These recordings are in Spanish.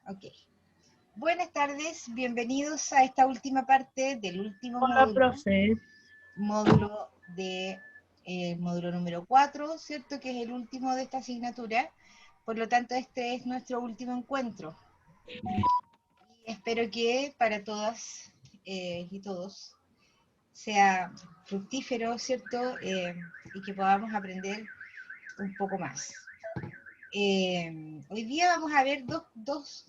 Ok. Buenas tardes, bienvenidos a esta última parte del último Hola, módulo, profe. módulo de módulo número 4, ¿cierto? Que es el último de esta asignatura. Por lo tanto, este es nuestro último encuentro. Y espero que para todas y todos sea fructífero, ¿cierto? Y que podamos aprender un poco más. Hoy día vamos a ver dos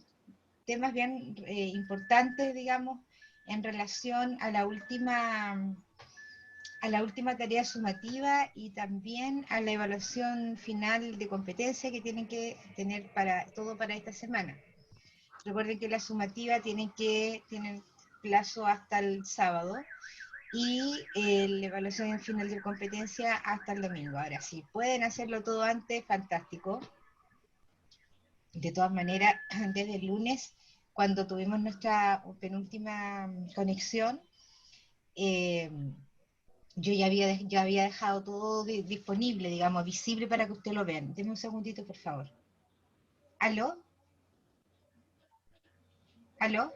temas bien importantes, digamos, en relación a la última tarea sumativa y también a la evaluación final de competencia que tienen que tener para todo para esta semana. Recuerden que la sumativa tienen plazo hasta el sábado y la evaluación final de competencia hasta el domingo. Ahora, si pueden hacerlo todo antes, fantástico. De todas maneras, desde el lunes, cuando tuvimos nuestra penúltima conexión, eh, yo ya había dejado todo disponible, digamos, visible para que usted lo vean. Deme un segundito, por favor. ¿Aló? ¿Aló?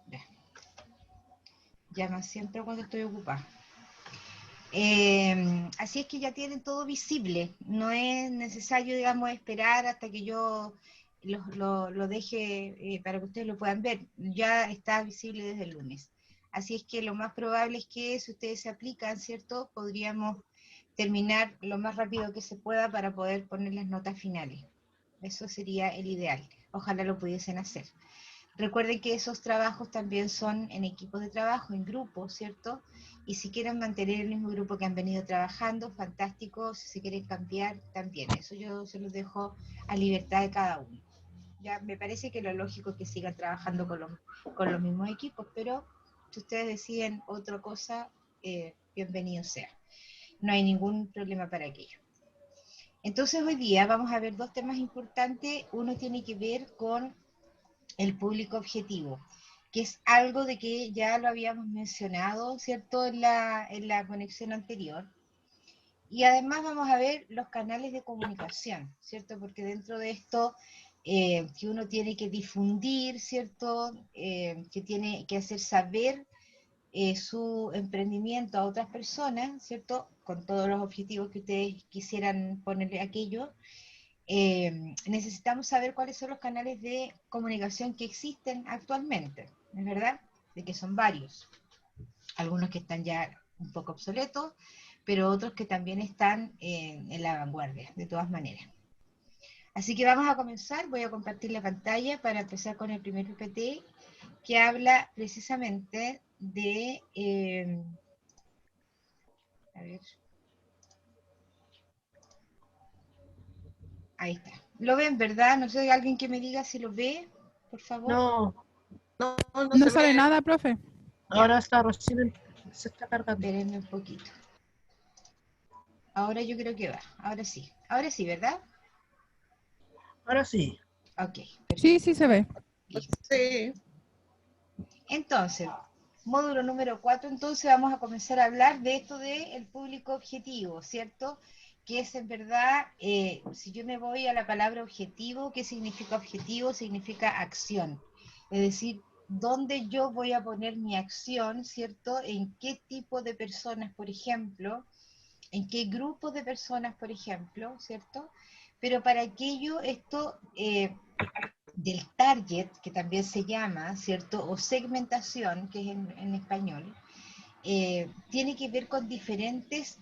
Ya. Llama siempre cuando estoy ocupada. Así es que ya tienen todo visible. No es necesario, digamos, esperar hasta que yo lo deje para que ustedes lo puedan ver. Ya está visible desde el lunes. Así es que lo más probable es que si ustedes se aplican, ¿cierto? Podríamos terminar lo más rápido que se pueda para poder poner las notas finales. Eso sería el ideal. Ojalá lo pudiesen hacer. Recuerden que esos trabajos también son en equipos de trabajo, en grupos, ¿cierto? Y si quieren mantener el mismo grupo que han venido trabajando, fantástico. Si se quieren cambiar, también. Eso yo se los dejo a libertad de cada uno. Ya me parece que lo lógico es que sigan trabajando con los mismos equipos, pero si ustedes deciden otra cosa, bienvenido sea. No hay ningún problema para aquello. Entonces hoy día vamos a ver dos temas importantes. Uno tiene que ver con el público objetivo, que es algo de que ya lo habíamos mencionado, ¿cierto?, en la conexión anterior. Y además vamos a ver los canales de comunicación, ¿cierto? Porque dentro de esto que uno tiene que difundir, ¿cierto? Que tiene que hacer saber su emprendimiento a otras personas, ¿cierto? Con todos los objetivos que ustedes quisieran ponerle a aquello, necesitamos saber cuáles son los canales de comunicación que existen actualmente, ¿es verdad? De que son varios, algunos que están ya un poco obsoletos, pero otros que también están en la vanguardia, de todas maneras. Así que vamos a comenzar, voy a compartir la pantalla para empezar con el primer PPT, que habla precisamente de... a ver, ahí está. ¿Lo ven, verdad? No sé, alguien que me diga si lo ve, por favor. No, no No se sale ve. nada, profe. Ya, Ahora está recién se está cargando. espérenme un poquito. Ahora yo creo que va. Ahora sí, ¿verdad? Ahora sí. Ok, Sí, perfecto. sí se ve. Listo. Sí. Entonces, módulo número 4, entonces vamos a comenzar a hablar de esto del público objetivo, ¿cierto? Que es en verdad, si yo me voy a la palabra objetivo, ¿qué significa objetivo? Significa acción. Es decir, dónde yo voy a poner mi acción, ¿cierto? En qué tipo de personas, por ejemplo, en qué grupo de personas, por ejemplo, ¿cierto? Pero para aquello esto del target, que también se llama, ¿cierto? O segmentación, que es en español, tiene que ver con diferentes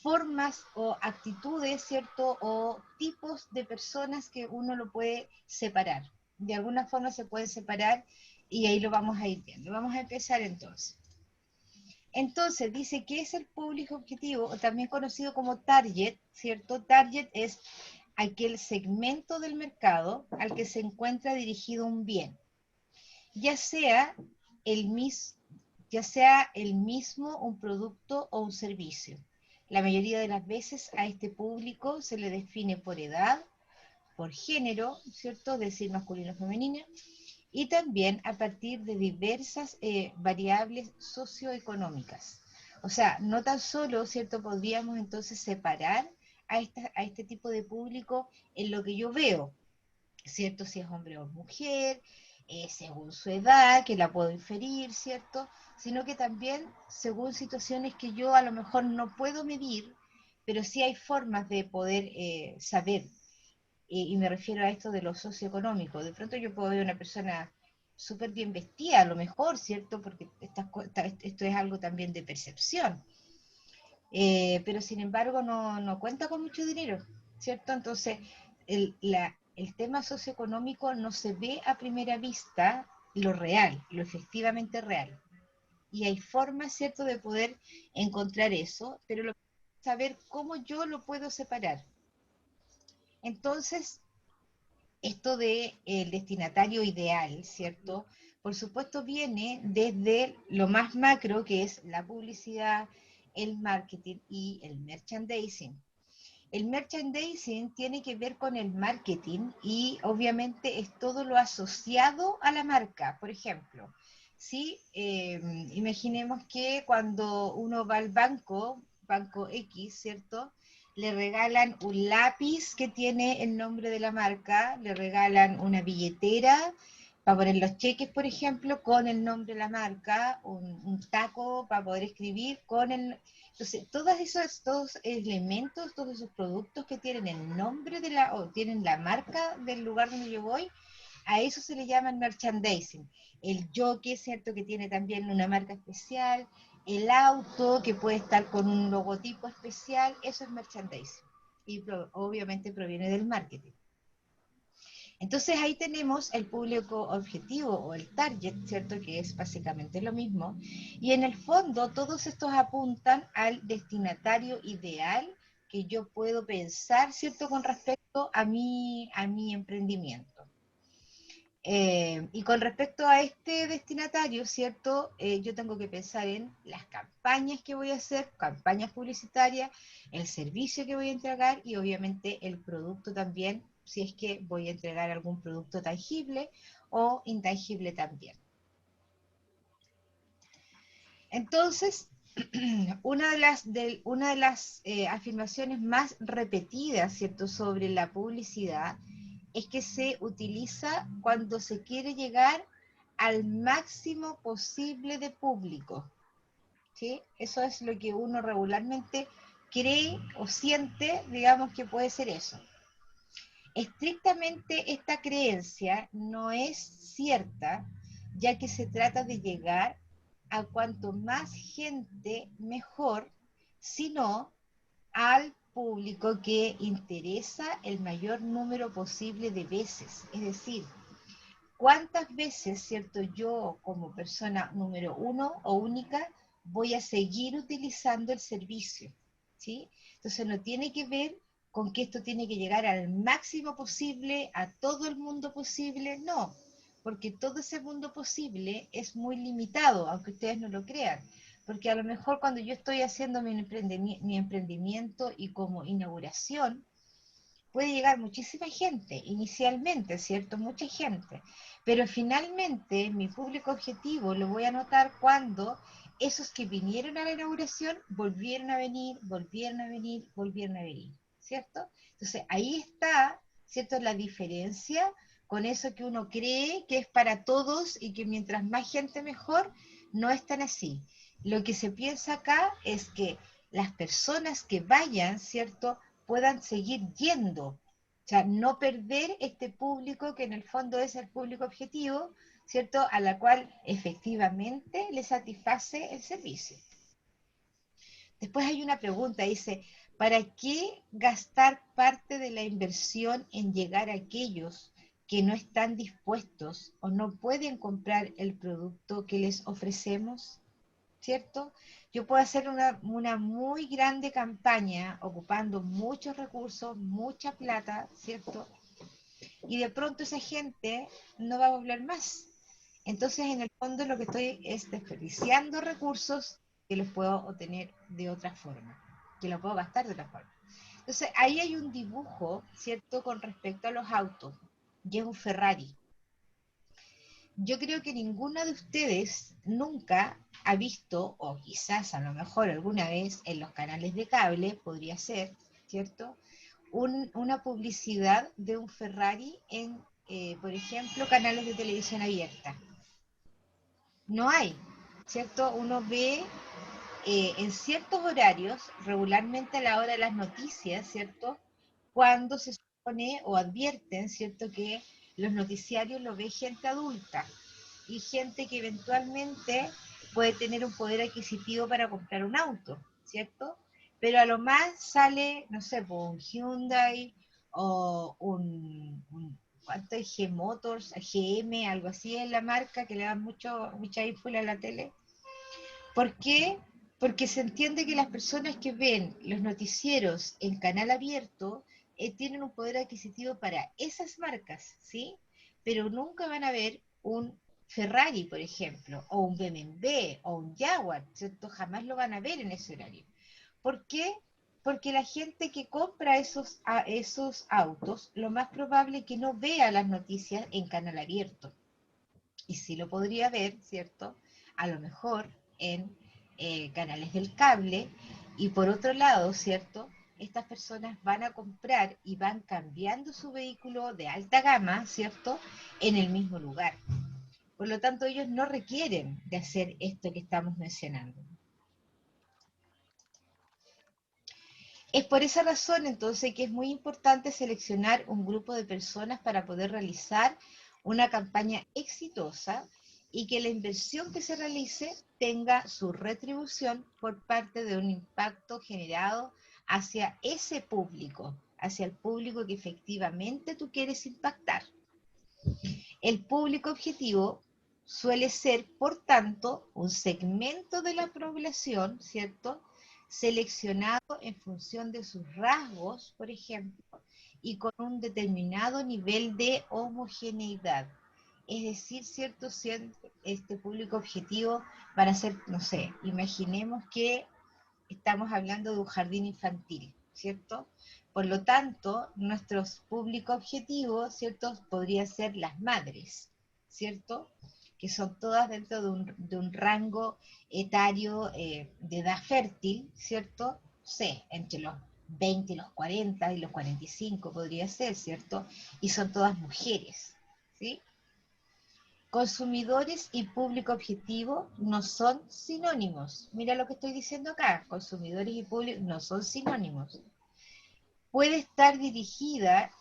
formas o actitudes, ¿cierto? O tipos de personas que uno lo puede separar. De alguna forma se puede separar y ahí lo vamos a ir viendo. Vamos a empezar entonces. Entonces, dice que es el público objetivo, o también conocido como target, ¿cierto? Target es aquel segmento del mercado al que se encuentra dirigido un bien, ya sea el, mis, ya sea el mismo un producto o un servicio. La mayoría de las veces a este público se le define por edad, por género, ¿cierto? Es decir, masculino o femenino, y también a partir de diversas variables socioeconómicas. O sea, no tan solo, ¿cierto? Podríamos entonces separar a este tipo de público en lo que yo veo, ¿cierto? Si es hombre o mujer, según su edad, que la puedo inferir, ¿cierto? Sino que también según situaciones que yo a lo mejor no puedo medir, pero sí hay formas de poder saber, y me refiero a esto de lo socioeconómico. De pronto yo puedo ver una persona súper bien vestida, a lo mejor, ¿cierto? Porque esto es algo también de percepción, pero sin embargo no cuenta con mucho dinero, ¿cierto? Entonces, el tema socioeconómico no se ve a primera vista lo real, lo efectivamente real. Y hay formas, ¿cierto?, de poder encontrar eso, pero lo que hay que saber cómo yo lo puedo separar. Entonces, esto de el destinatario ideal, ¿cierto? Por supuesto viene desde lo más macro, que es la publicidad, el marketing y el merchandising. El merchandising tiene que ver con el marketing y obviamente es todo lo asociado a la marca. Por ejemplo, si imaginemos que cuando uno va al banco, banco X, ¿cierto? Le regalan un lápiz que tiene el nombre de la marca, le regalan una billetera para poner los cheques, por ejemplo, con el nombre de la marca, un taco para poder escribir con el... Entonces, todos elementos, todos esos productos que tienen el nombre de la, o tienen la marca del lugar donde yo voy, a eso se le llama merchandising. El jockey, ¿cierto? Que tiene también una marca especial, el auto que puede estar con un logotipo especial, eso es merchandising. Y obviamente proviene del marketing. Entonces ahí tenemos el público objetivo o el target, ¿cierto? Que es básicamente lo mismo. Y en el fondo todos estos apuntan al destinatario ideal que yo puedo pensar, ¿cierto? Con respecto a mi emprendimiento. Y con respecto a este destinatario, ¿cierto? Yo tengo que pensar en las campañas que voy a hacer, campañas publicitarias, el servicio que voy a entregar y obviamente el producto también, si es que voy a entregar algún producto tangible o intangible también. Entonces, una de las afirmaciones más repetidas, ¿cierto?, sobre la publicidad es que se utiliza cuando se quiere llegar al máximo posible de público, ¿sí? Eso es lo que uno regularmente cree o siente, digamos que puede ser eso. Estrictamente esta creencia no es cierta, ya que se trata de llegar a cuanto más gente mejor, sino al público que interesa el mayor número posible de veces. Es decir, cuántas veces, ¿cierto? Yo como persona número uno o única voy a seguir utilizando el servicio, ¿sí? Entonces no tiene que ver con que esto tiene que llegar al máximo posible, a todo el mundo posible, no, porque todo ese mundo posible es muy limitado, aunque ustedes no lo crean, porque a lo mejor cuando yo estoy haciendo mi emprendimiento y como inauguración, puede llegar muchísima gente, inicialmente, ¿cierto? Mucha gente, pero finalmente mi público objetivo lo voy a notar cuando esos que vinieron a la inauguración volvieron a venir, volvieron a venir, volvieron a venir, ¿cierto? Entonces ahí está, ¿cierto? La diferencia con eso que uno cree que es para todos y que mientras más gente mejor, no es tan así. Lo que se piensa acá es que las personas que vayan, ¿cierto?, puedan seguir yendo, o sea, no perder este público que en el fondo es el público objetivo, ¿cierto?, a la cual efectivamente le satisface el servicio. Después hay una pregunta, dice, ¿para qué gastar parte de la inversión en llegar a aquellos que no están dispuestos o no pueden comprar el producto que les ofrecemos? ¿Cierto? Yo puedo hacer una muy grande campaña ocupando muchos recursos, mucha plata, ¿cierto? Y de pronto esa gente no va a volver más. Entonces, en el fondo, lo que estoy es desperdiciando recursos que los puedo obtener de otra forma, que los puedo gastar de otra forma. Entonces, ahí hay un dibujo, ¿cierto?, con respecto a los autos, y es un Ferrari. Yo creo que ninguno de ustedes nunca ha visto, o quizás a lo mejor alguna vez en los canales de cable, podría ser, ¿cierto? Una publicidad de un Ferrari en, por ejemplo, canales de televisión abierta. No hay, ¿cierto? Uno ve en ciertos horarios, regularmente a la hora de las noticias, ¿cierto? Cuando se supone o advierten, ¿cierto? Que los noticiarios lo ve gente adulta y gente que eventualmente puede tener un poder adquisitivo para comprar un auto, ¿cierto? Pero a lo más sale, no sé, un Hyundai o ¿cuánto es? G Motors, GM, algo así es la marca que le da mucha ínfula a la tele. ¿Por qué? Porque se entiende que las personas que ven los noticieros en canal abierto tienen un poder adquisitivo para esas marcas, ¿sí? Pero nunca van a ver un Ferrari, por ejemplo, o un BMW, o un Jaguar, ¿cierto? Jamás lo van a ver en ese horario. ¿Por qué? Porque la gente que compra esos autos, lo más probable es que no vea las noticias en canal abierto. Y sí lo podría ver, ¿cierto? A lo mejor en canales del cable. Y por otro lado, ¿cierto? Estas personas van a comprar y van cambiando su vehículo de alta gama, ¿cierto? En el mismo lugar. Por lo tanto, ellos no requieren de hacer esto que estamos mencionando. Es por esa razón entonces que es muy importante seleccionar un grupo de personas para poder realizar una campaña exitosa y que la inversión que se realice tenga su retribución por parte de un impacto generado hacia ese público, hacia el público que efectivamente tú quieres impactar. El público objetivo suele ser, por tanto, un segmento de la población, ¿cierto? Seleccionado en función de sus rasgos, por ejemplo, y con un determinado nivel de homogeneidad. Es decir, ¿cierto? Este público objetivo van a ser, no sé, imaginemos que estamos hablando de un jardín infantil, ¿cierto? Por lo tanto, nuestros público objetivos, ¿cierto? Podrían ser las madres, ¿cierto? Que son todas dentro de un rango etario de edad fértil, ¿cierto? Sí, entre los 20 y los 40 y los 45 podría ser, ¿cierto? Y son todas mujeres, ¿sí? Consumidores y público objetivo no son sinónimos. Mira lo que estoy diciendo acá. Consumidores y público no son sinónimos. Puede estar dirigida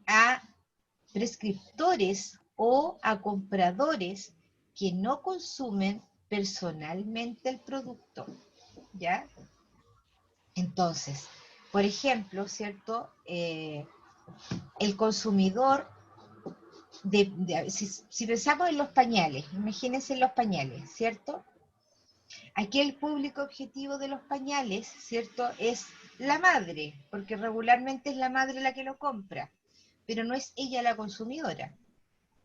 a prescriptores o a compradores que no consumen personalmente el producto. ¿Ya? Entonces, por ejemplo, ¿cierto? El consumidor si pensamos en los pañales, imagínense en los pañales, ¿cierto? Aquí el público objetivo de los pañales, ¿cierto? Es la madre, porque regularmente es la madre la que lo compra, pero no es ella la consumidora.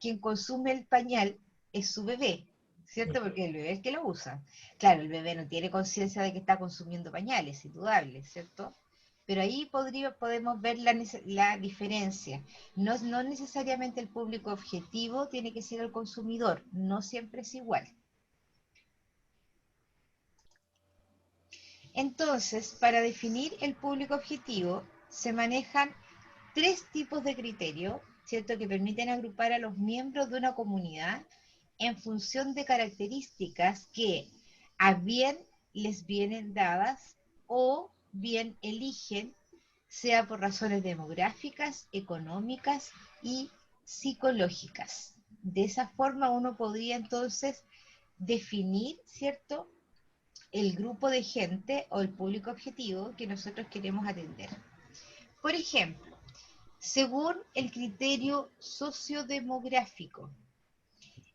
Quien consume el pañal es su bebé, ¿cierto? Porque el bebé es el que lo usa. Claro, el bebé no tiene conciencia de que está consumiendo pañales, indudable, ¿cierto? Pero ahí podemos ver la diferencia. No necesariamente el público objetivo tiene que ser el consumidor, no siempre es igual. Entonces, para definir el público objetivo, se manejan tres tipos de criterios, ¿cierto? Que permiten agrupar a los miembros de una comunidad en función de características que a bien les vienen dadas o bien eligen, sea por razones demográficas, económicas y psicológicas. De esa forma uno podría entonces definir, ¿cierto?, el grupo de gente o el público objetivo que nosotros queremos atender. Por ejemplo, según el criterio sociodemográfico,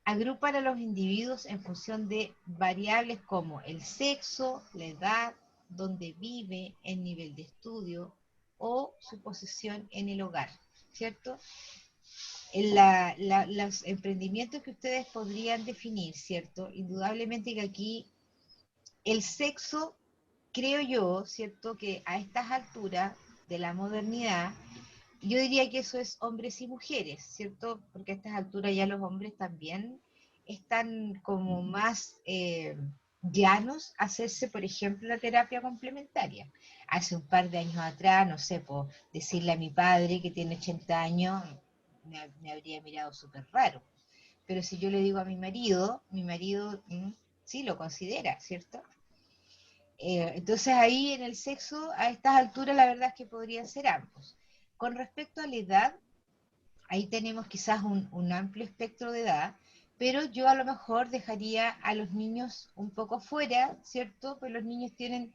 agrupan a los individuos en función de variables como el sexo, la edad, dónde vive, el nivel de estudio o su posición en el hogar, ¿cierto? Los emprendimientos que ustedes podrían definir, ¿cierto? Indudablemente que aquí el sexo, creo yo, ¿cierto? Que a estas alturas de la modernidad, yo diría que eso es hombres y mujeres, ¿cierto? Porque a estas alturas ya los hombres también están como más llanos hacerse, por ejemplo, la terapia complementaria. Hace un par de años atrás, no sé, por decirle a mi padre que tiene 80 años, me habría mirado súper raro. Pero si yo le digo a mi marido sí lo considera, ¿cierto? Entonces ahí en el sexo, a estas alturas, la verdad es que podrían ser ambos. Con respecto a la edad, ahí tenemos quizás un amplio espectro de edad, pero yo a lo mejor dejaría a los niños un poco fuera, ¿cierto? Pues los niños tienen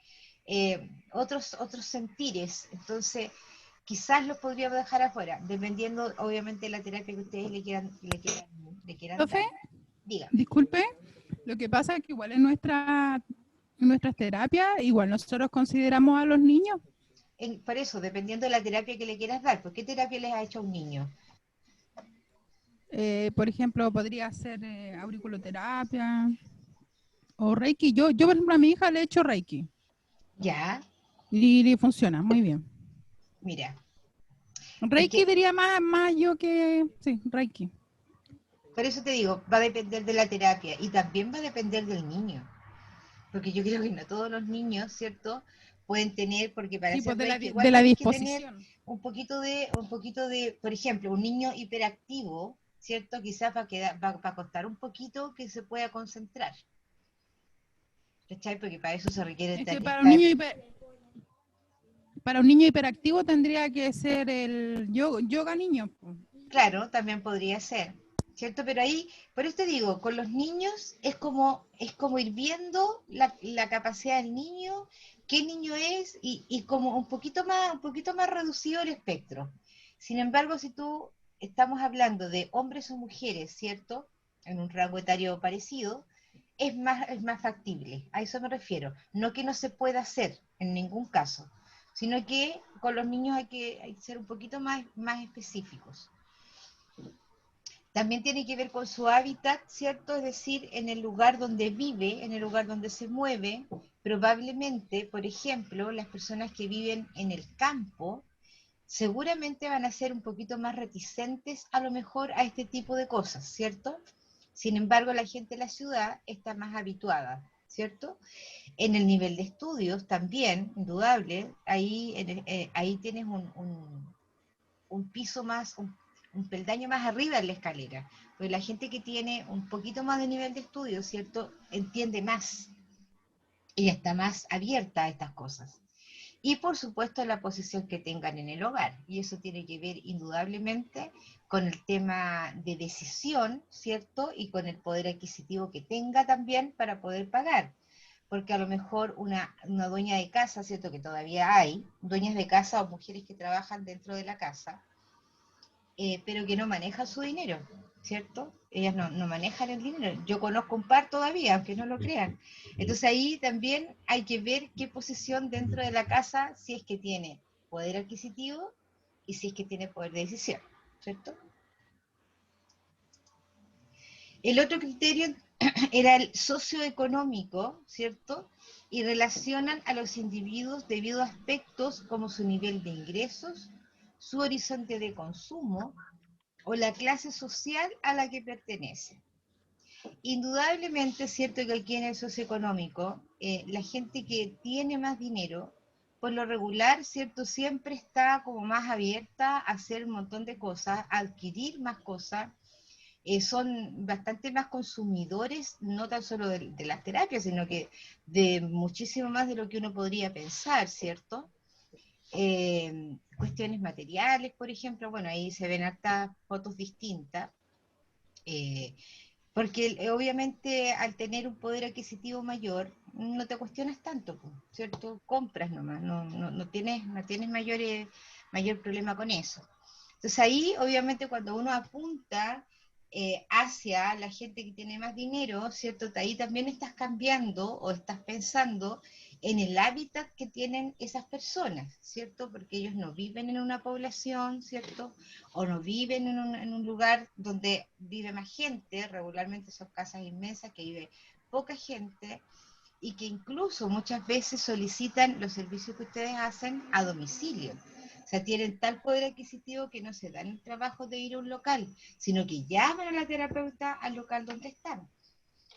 otros sentires, entonces quizás los podríamos dejar afuera, dependiendo obviamente de la terapia que ustedes le quieran Profe, dar. Dígame. disculpe, lo que pasa es que igual en nuestras terapias, igual nosotros consideramos a los niños. Por eso, dependiendo de la terapia que le quieras dar, ¿por qué terapia les ha hecho a un niño? Por ejemplo, podría ser auriculoterapia o Reiki. Yo, por ejemplo, a mi hija le he hecho Reiki Ya, y le funciona muy bien. mira, es Reiki que diría más yo que... Sí, Reiki. por eso te digo, va a depender de la terapia y también va a depender del niño, porque yo creo que no todos los niños, ¿cierto? Pueden tener, porque para Sí, hacer pues Reiki de igual la tenés que tener disposición. por ejemplo, un niño hiperactivo, ¿cierto? Quizás va a costar un poquito que se pueda concentrar, ¿cachai? Porque para eso se requiere Es que estar. para un niño hiperactivo tendría que ser el yoga niño. Po. Claro, también podría ser, ¿cierto? Pero ahí, por eso te digo, con los niños es como ir viendo la capacidad del niño, qué niño es y como un poquito más reducido el espectro. Sin embargo, si tú estamos hablando de hombres o mujeres, ¿cierto? En un rango etario parecido, es más factible. A eso me refiero. No que no se pueda hacer en ningún caso, sino que con los niños hay que ser un poquito más específicos. También tiene que ver con su hábitat, ¿cierto? Es decir, en el lugar donde vive, en el lugar donde se mueve. Probablemente, por ejemplo, las personas que viven en el campo seguramente van a ser un poquito más reticentes a lo mejor a este tipo de cosas, ¿cierto? Sin embargo, la gente de la ciudad está más habituada, ¿cierto? En el nivel de estudios también, indudable, ahí tienes un piso más, un peldaño más arriba en la escalera. Pues la gente que tiene un poquito más de nivel de estudio, ¿cierto? Entiende más y está más abierta a estas cosas. Y por supuesto la posición que tengan en el hogar. Y eso tiene que ver indudablemente con el tema de decisión, ¿cierto? Y con el poder adquisitivo que tenga también para poder pagar. Porque a lo mejor una dueña de casa, ¿cierto? Que todavía hay, dueñas de casa o mujeres que trabajan dentro de la casa, pero que no manejan su dinero, ¿cierto? Ellas no manejan el dinero. Yo conozco un par todavía, aunque no lo crean. Entonces ahí también hay que ver qué posición dentro de la casa, si es que tiene poder adquisitivo y si es que tiene poder de decisión, ¿cierto? El otro criterio era el socioeconómico, ¿cierto? Y relacionan a los individuos debido a aspectos como su nivel de ingresos, su horizonte de consumo, o la clase social a la que pertenece. Indudablemente es cierto que aquí en el socioeconómico, la gente que tiene más dinero, por lo regular, cierto, siempre está como más abierta a hacer un montón de cosas, a adquirir más cosas, son bastante más consumidores, no tan solo de las terapias, sino que de muchísimo más de lo que uno podría pensar, ¿cierto? Cuestiones materiales, por ejemplo, bueno, ahí se ven hartas fotos distintas, eh, porque obviamente al tener un poder adquisitivo mayor, no te cuestionas tanto, ¿cierto? Compras nomás, no tienes mayor problema con eso. Entonces ahí, obviamente, cuando uno apunta hacia la gente que tiene más dinero, ¿cierto? Ahí también estás cambiando o estás pensando en el hábitat que tienen esas personas, ¿cierto? Porque ellos no viven en una población, ¿cierto? O no viven en un lugar donde vive más gente, regularmente son casas inmensas que vive poca gente y que incluso muchas veces solicitan los servicios que ustedes hacen a domicilio. O sea, tienen tal poder adquisitivo que no se dan el trabajo de ir a un local, sino que llaman a la terapeuta al local donde están.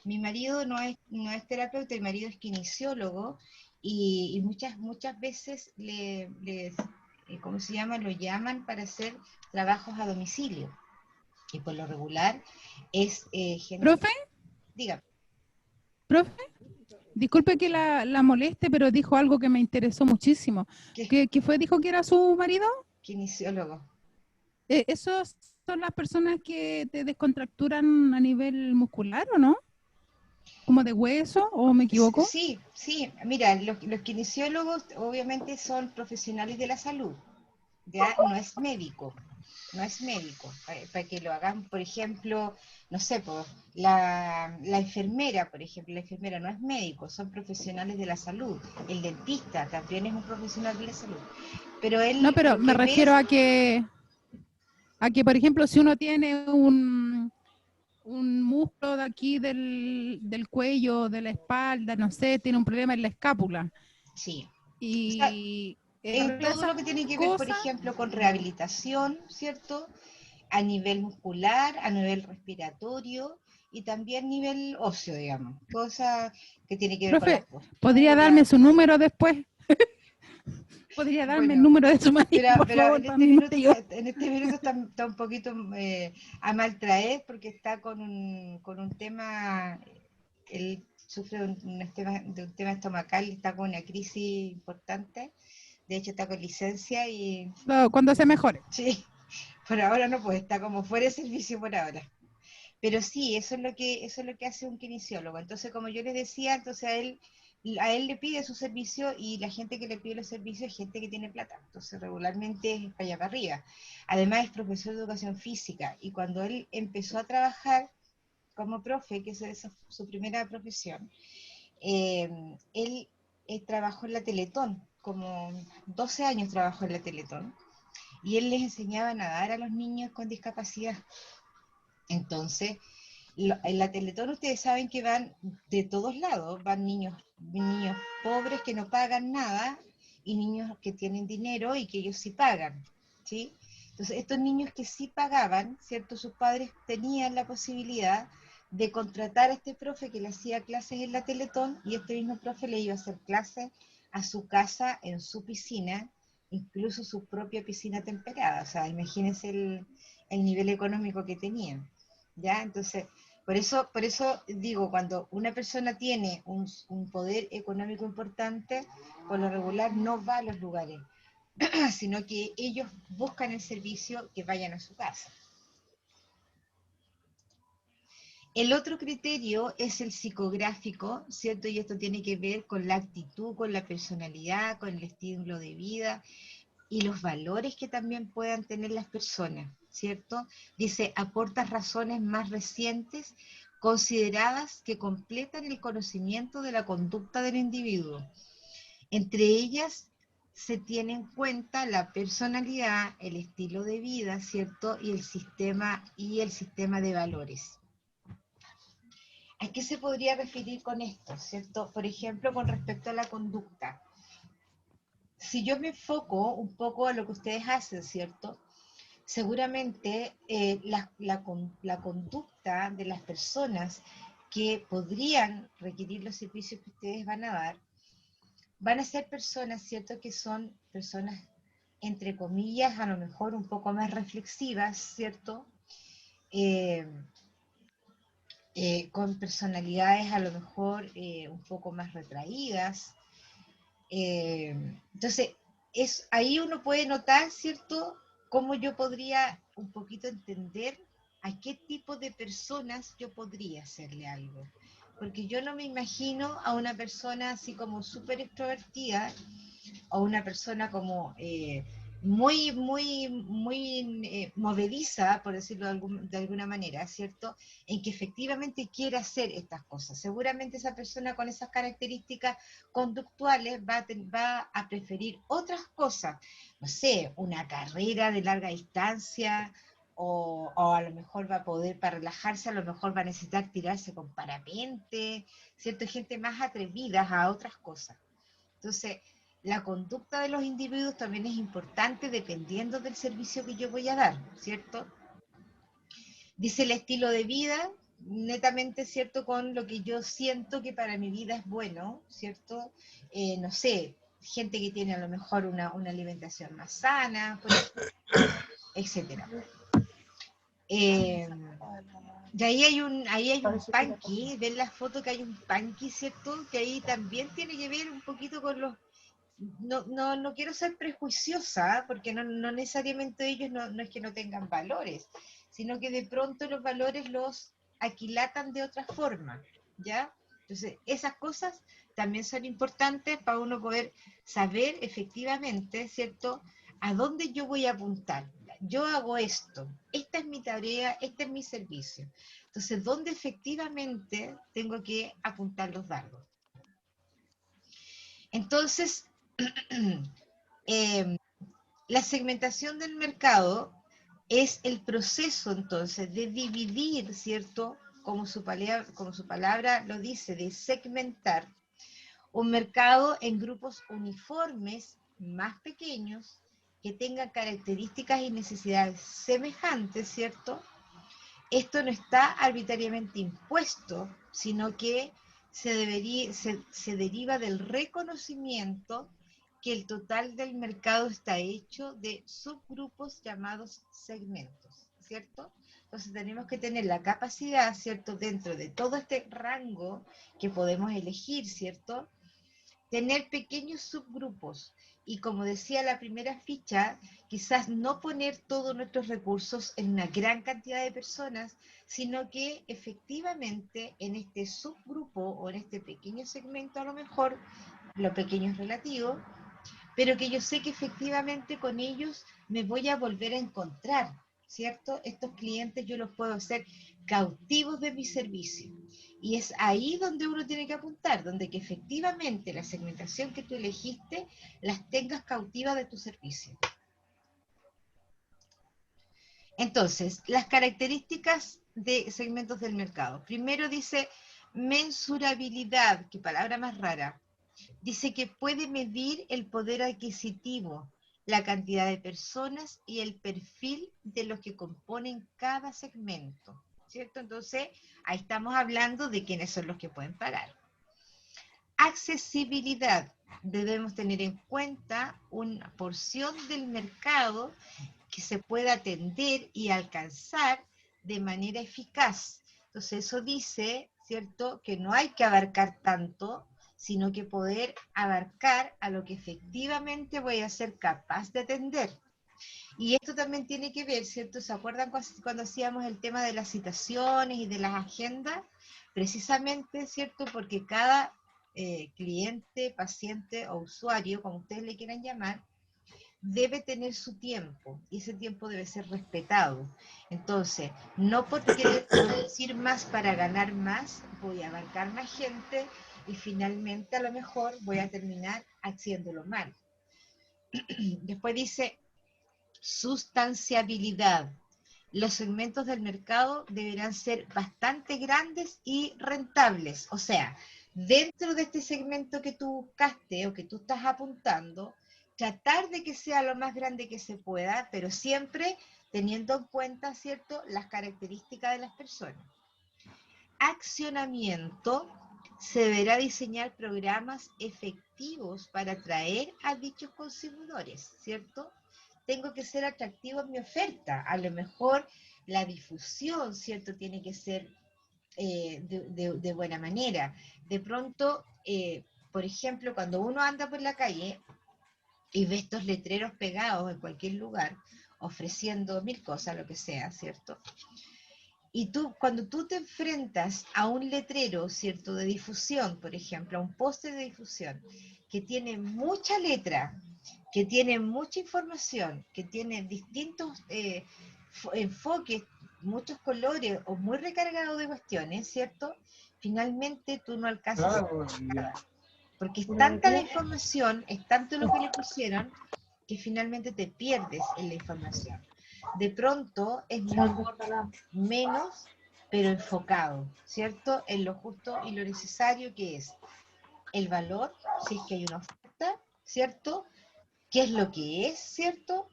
Mi marido no es terapeuta, mi marido es kinesiólogo y muchas veces ¿cómo se llama? Lo llaman para hacer trabajos a domicilio. Y por lo regular es gente... Profe, Diga, profe, disculpe que la moleste, pero dijo algo que me interesó muchísimo. ¿qué? ¿Qué fue? ¿Dijo que era su marido? Kinesiólogo. ¿Esos son las personas que te descontracturan a nivel muscular o no? ¿Como de hueso o me equivoco? Sí, sí, mira, los kinesiólogos obviamente son profesionales de la salud, ya no es médico, no es médico, para que lo hagan, por ejemplo, no sé, pues, la enfermera, por ejemplo, la enfermera no es médico, son profesionales de la salud, el dentista también es un profesional de la salud, pero No, él pero lo me que ve refiero es, a que, por ejemplo, si uno tiene un músculo de aquí del cuello, de la espalda, no sé, tiene un problema en la escápula sí, o sea, y en arregla todo esas lo que tiene que ver, por cosas. ejemplo, con rehabilitación, ¿cierto? A nivel muscular, a nivel respiratorio y también nivel óseo, digamos. Cosa que tiene que ver con las Profe, ¿podría posturas. darme su número después? ¿Podría darme el Bueno, número de su marido, por pero favor, para mi marido? en este minuto está un poquito a mal traer porque está con un tema, él sufre de un tema estomacal, está con una crisis importante. De hecho, está con licencia y No, cuando se mejore. sí, por ahora no puede, está como fuera de servicio por ahora. Pero sí, eso es lo que hace un kinesiólogo. Entonces, como yo les decía, entonces a él le pide su servicio y la gente que le pide los servicios es gente que tiene plata. Entonces, regularmente es para allá para arriba. Además, es profesor de educación física y cuando él empezó a trabajar como profe, que esa es su primera profesión, él trabajó en la Teletón, como 12 años trabajó en la Teletón, y él les enseñaba a nadar a los niños con discapacidad. Entonces, en la Teletón ustedes saben que van de todos lados, van niños pobres que no pagan nada y niños que tienen dinero y que ellos sí pagan, ¿sí? Entonces, estos niños que sí pagaban, ¿cierto? Sus padres tenían la posibilidad de contratar a este profe que le hacía clases en la Teletón y este mismo profe le iba a hacer clases a su casa, en su piscina, incluso su propia piscina temperada. O sea, imagínense el nivel económico que tenían. ¿Ya? Entonces, por eso digo, cuando una persona tiene un poder económico importante, por lo regular no va a los lugares, sino que ellos buscan el servicio que vayan a su casa. El otro criterio es el psicográfico, ¿cierto? Y esto tiene que ver con la actitud, con la personalidad, con el estilo de vida y los valores que también puedan tener las personas, ¿cierto? Dice, aporta razones más recientes consideradas que completan el conocimiento de la conducta del individuo. Entre ellas se tiene en cuenta la personalidad, el estilo de vida, ¿cierto? Y el sistema de valores. ¿A qué se podría referir con esto, ¿cierto? Por ejemplo, con respecto a la conducta. Si yo me enfoco un poco a lo que ustedes hacen, ¿cierto? Seguramente la conducta de las personas que podrían requerir los servicios que ustedes van a dar, van a ser personas, ¿cierto? Que son personas, entre comillas, a lo mejor un poco más reflexivas, ¿cierto? Eh, con personalidades a lo mejor un poco más retraídas. Entonces, ahí uno puede notar, ¿cierto?, cómo yo podría un poquito entender a qué tipo de personas yo podría hacerle algo. Porque yo no me imagino a una persona así como súper extrovertida o una persona como muy, muy, muy movediza, por decirlo de alguna manera, ¿cierto? En que efectivamente quiere hacer estas cosas. Seguramente esa persona con esas características conductuales va a preferir otras cosas, no sé, una carrera de larga distancia. O a lo mejor va a poder, para relajarse, a lo mejor va a necesitar tirarse con parapente, ¿cierto? Gente más atrevida a otras cosas. Entonces, la conducta de los individuos también es importante dependiendo del servicio que yo voy a dar, ¿cierto? Dice el estilo de vida, netamente, ¿cierto?, con lo que yo siento que para mi vida es bueno, ¿cierto? No sé, gente que tiene a lo mejor una alimentación más sana, por ejemplo, etcétera. Y ahí hay un panqui, ven la foto que hay un panqui, ¿cierto? Que ahí también tiene que ver un poquito con los... No quiero ser prejuiciosa, porque no necesariamente ellos no es que no tengan valores, sino que de pronto los valores los aquilatan de otra forma, ¿ya? Entonces, esas cosas también son importantes para uno poder saber efectivamente, ¿cierto?, a dónde yo voy a apuntar. Yo hago esto, esta es mi tarea, este es mi servicio. Entonces, ¿dónde efectivamente tengo que apuntar los dardos? Entonces, la segmentación del mercado es el proceso entonces de dividir, ¿cierto? Como su palabra lo dice, de segmentar un mercado en grupos uniformes más pequeños que tengan características y necesidades semejantes, ¿cierto? Esto no está arbitrariamente impuesto, sino que se deriva del reconocimiento que el total del mercado está hecho de subgrupos llamados segmentos, ¿cierto? Entonces tenemos que tener la capacidad, ¿cierto?, dentro de todo este rango que podemos elegir, ¿cierto?, tener pequeños subgrupos y, como decía la primera ficha, quizás no poner todos nuestros recursos en una gran cantidad de personas, sino que efectivamente en este subgrupo o en este pequeño segmento, a lo mejor, lo pequeño es relativo, pero que yo sé que efectivamente con ellos me voy a volver a encontrar, ¿cierto? Estos clientes yo los puedo hacer cautivos de mi servicio. Y es ahí donde uno tiene que apuntar, donde que efectivamente la segmentación que tú elegiste las tengas cautivas de tu servicio. Entonces, las características de segmentos del mercado. Primero dice mensurabilidad, qué palabra más rara. Dice que puede medir el poder adquisitivo, la cantidad de personas y el perfil de los que componen cada segmento, ¿cierto? Entonces, ahí estamos hablando de quiénes son los que pueden pagar. Accesibilidad. Debemos tener en cuenta una porción del mercado que se pueda atender y alcanzar de manera eficaz. Entonces, eso dice, ¿cierto?, que no hay que abarcar tanto, sino que poder abarcar a lo que efectivamente voy a ser capaz de atender. Y esto también tiene que ver, ¿cierto? ¿Se acuerdan cuando hacíamos el tema de las citaciones y de las agendas? Precisamente, ¿cierto? Porque cada cliente, paciente o usuario, como ustedes le quieran llamar, debe tener su tiempo y ese tiempo debe ser respetado. Entonces, no porque producir más para ganar más, voy a abarcar más gente y finalmente a lo mejor voy a terminar haciéndolo mal. Después dice sustanciabilidad. Los segmentos del mercado deberán ser bastante grandes y rentables. O sea, dentro de este segmento que tú buscaste o que tú estás apuntando, tratar de que sea lo más grande que se pueda, pero siempre teniendo en cuenta, ¿cierto?, las características de las personas. Accionamiento. Se deberá diseñar programas efectivos para atraer a dichos consumidores, ¿cierto? Tengo que ser atractivo en mi oferta. A lo mejor la difusión, ¿cierto?, tiene que ser de buena manera. De pronto, por ejemplo, cuando uno anda por la calle y ve estos letreros pegados en cualquier lugar, ofreciendo 1000 cosas, lo que sea, ¿cierto? Y tú, cuando tú te enfrentas a un letrero, ¿cierto?, de difusión, por ejemplo, a un póster de difusión, que tiene mucha letra, que tiene mucha información, que tiene distintos enfoques, muchos colores o muy recargado de cuestiones, ¿cierto? Finalmente tú no alcanzas a ver nada, porque es tanta la información, es tanto lo que le pusieron, que finalmente te pierdes en la información. De pronto es mejor menos, pero enfocado, ¿cierto? En lo justo y lo necesario, que es el valor, si es que hay una oferta, ¿cierto? ¿Qué es lo que es, ¿cierto?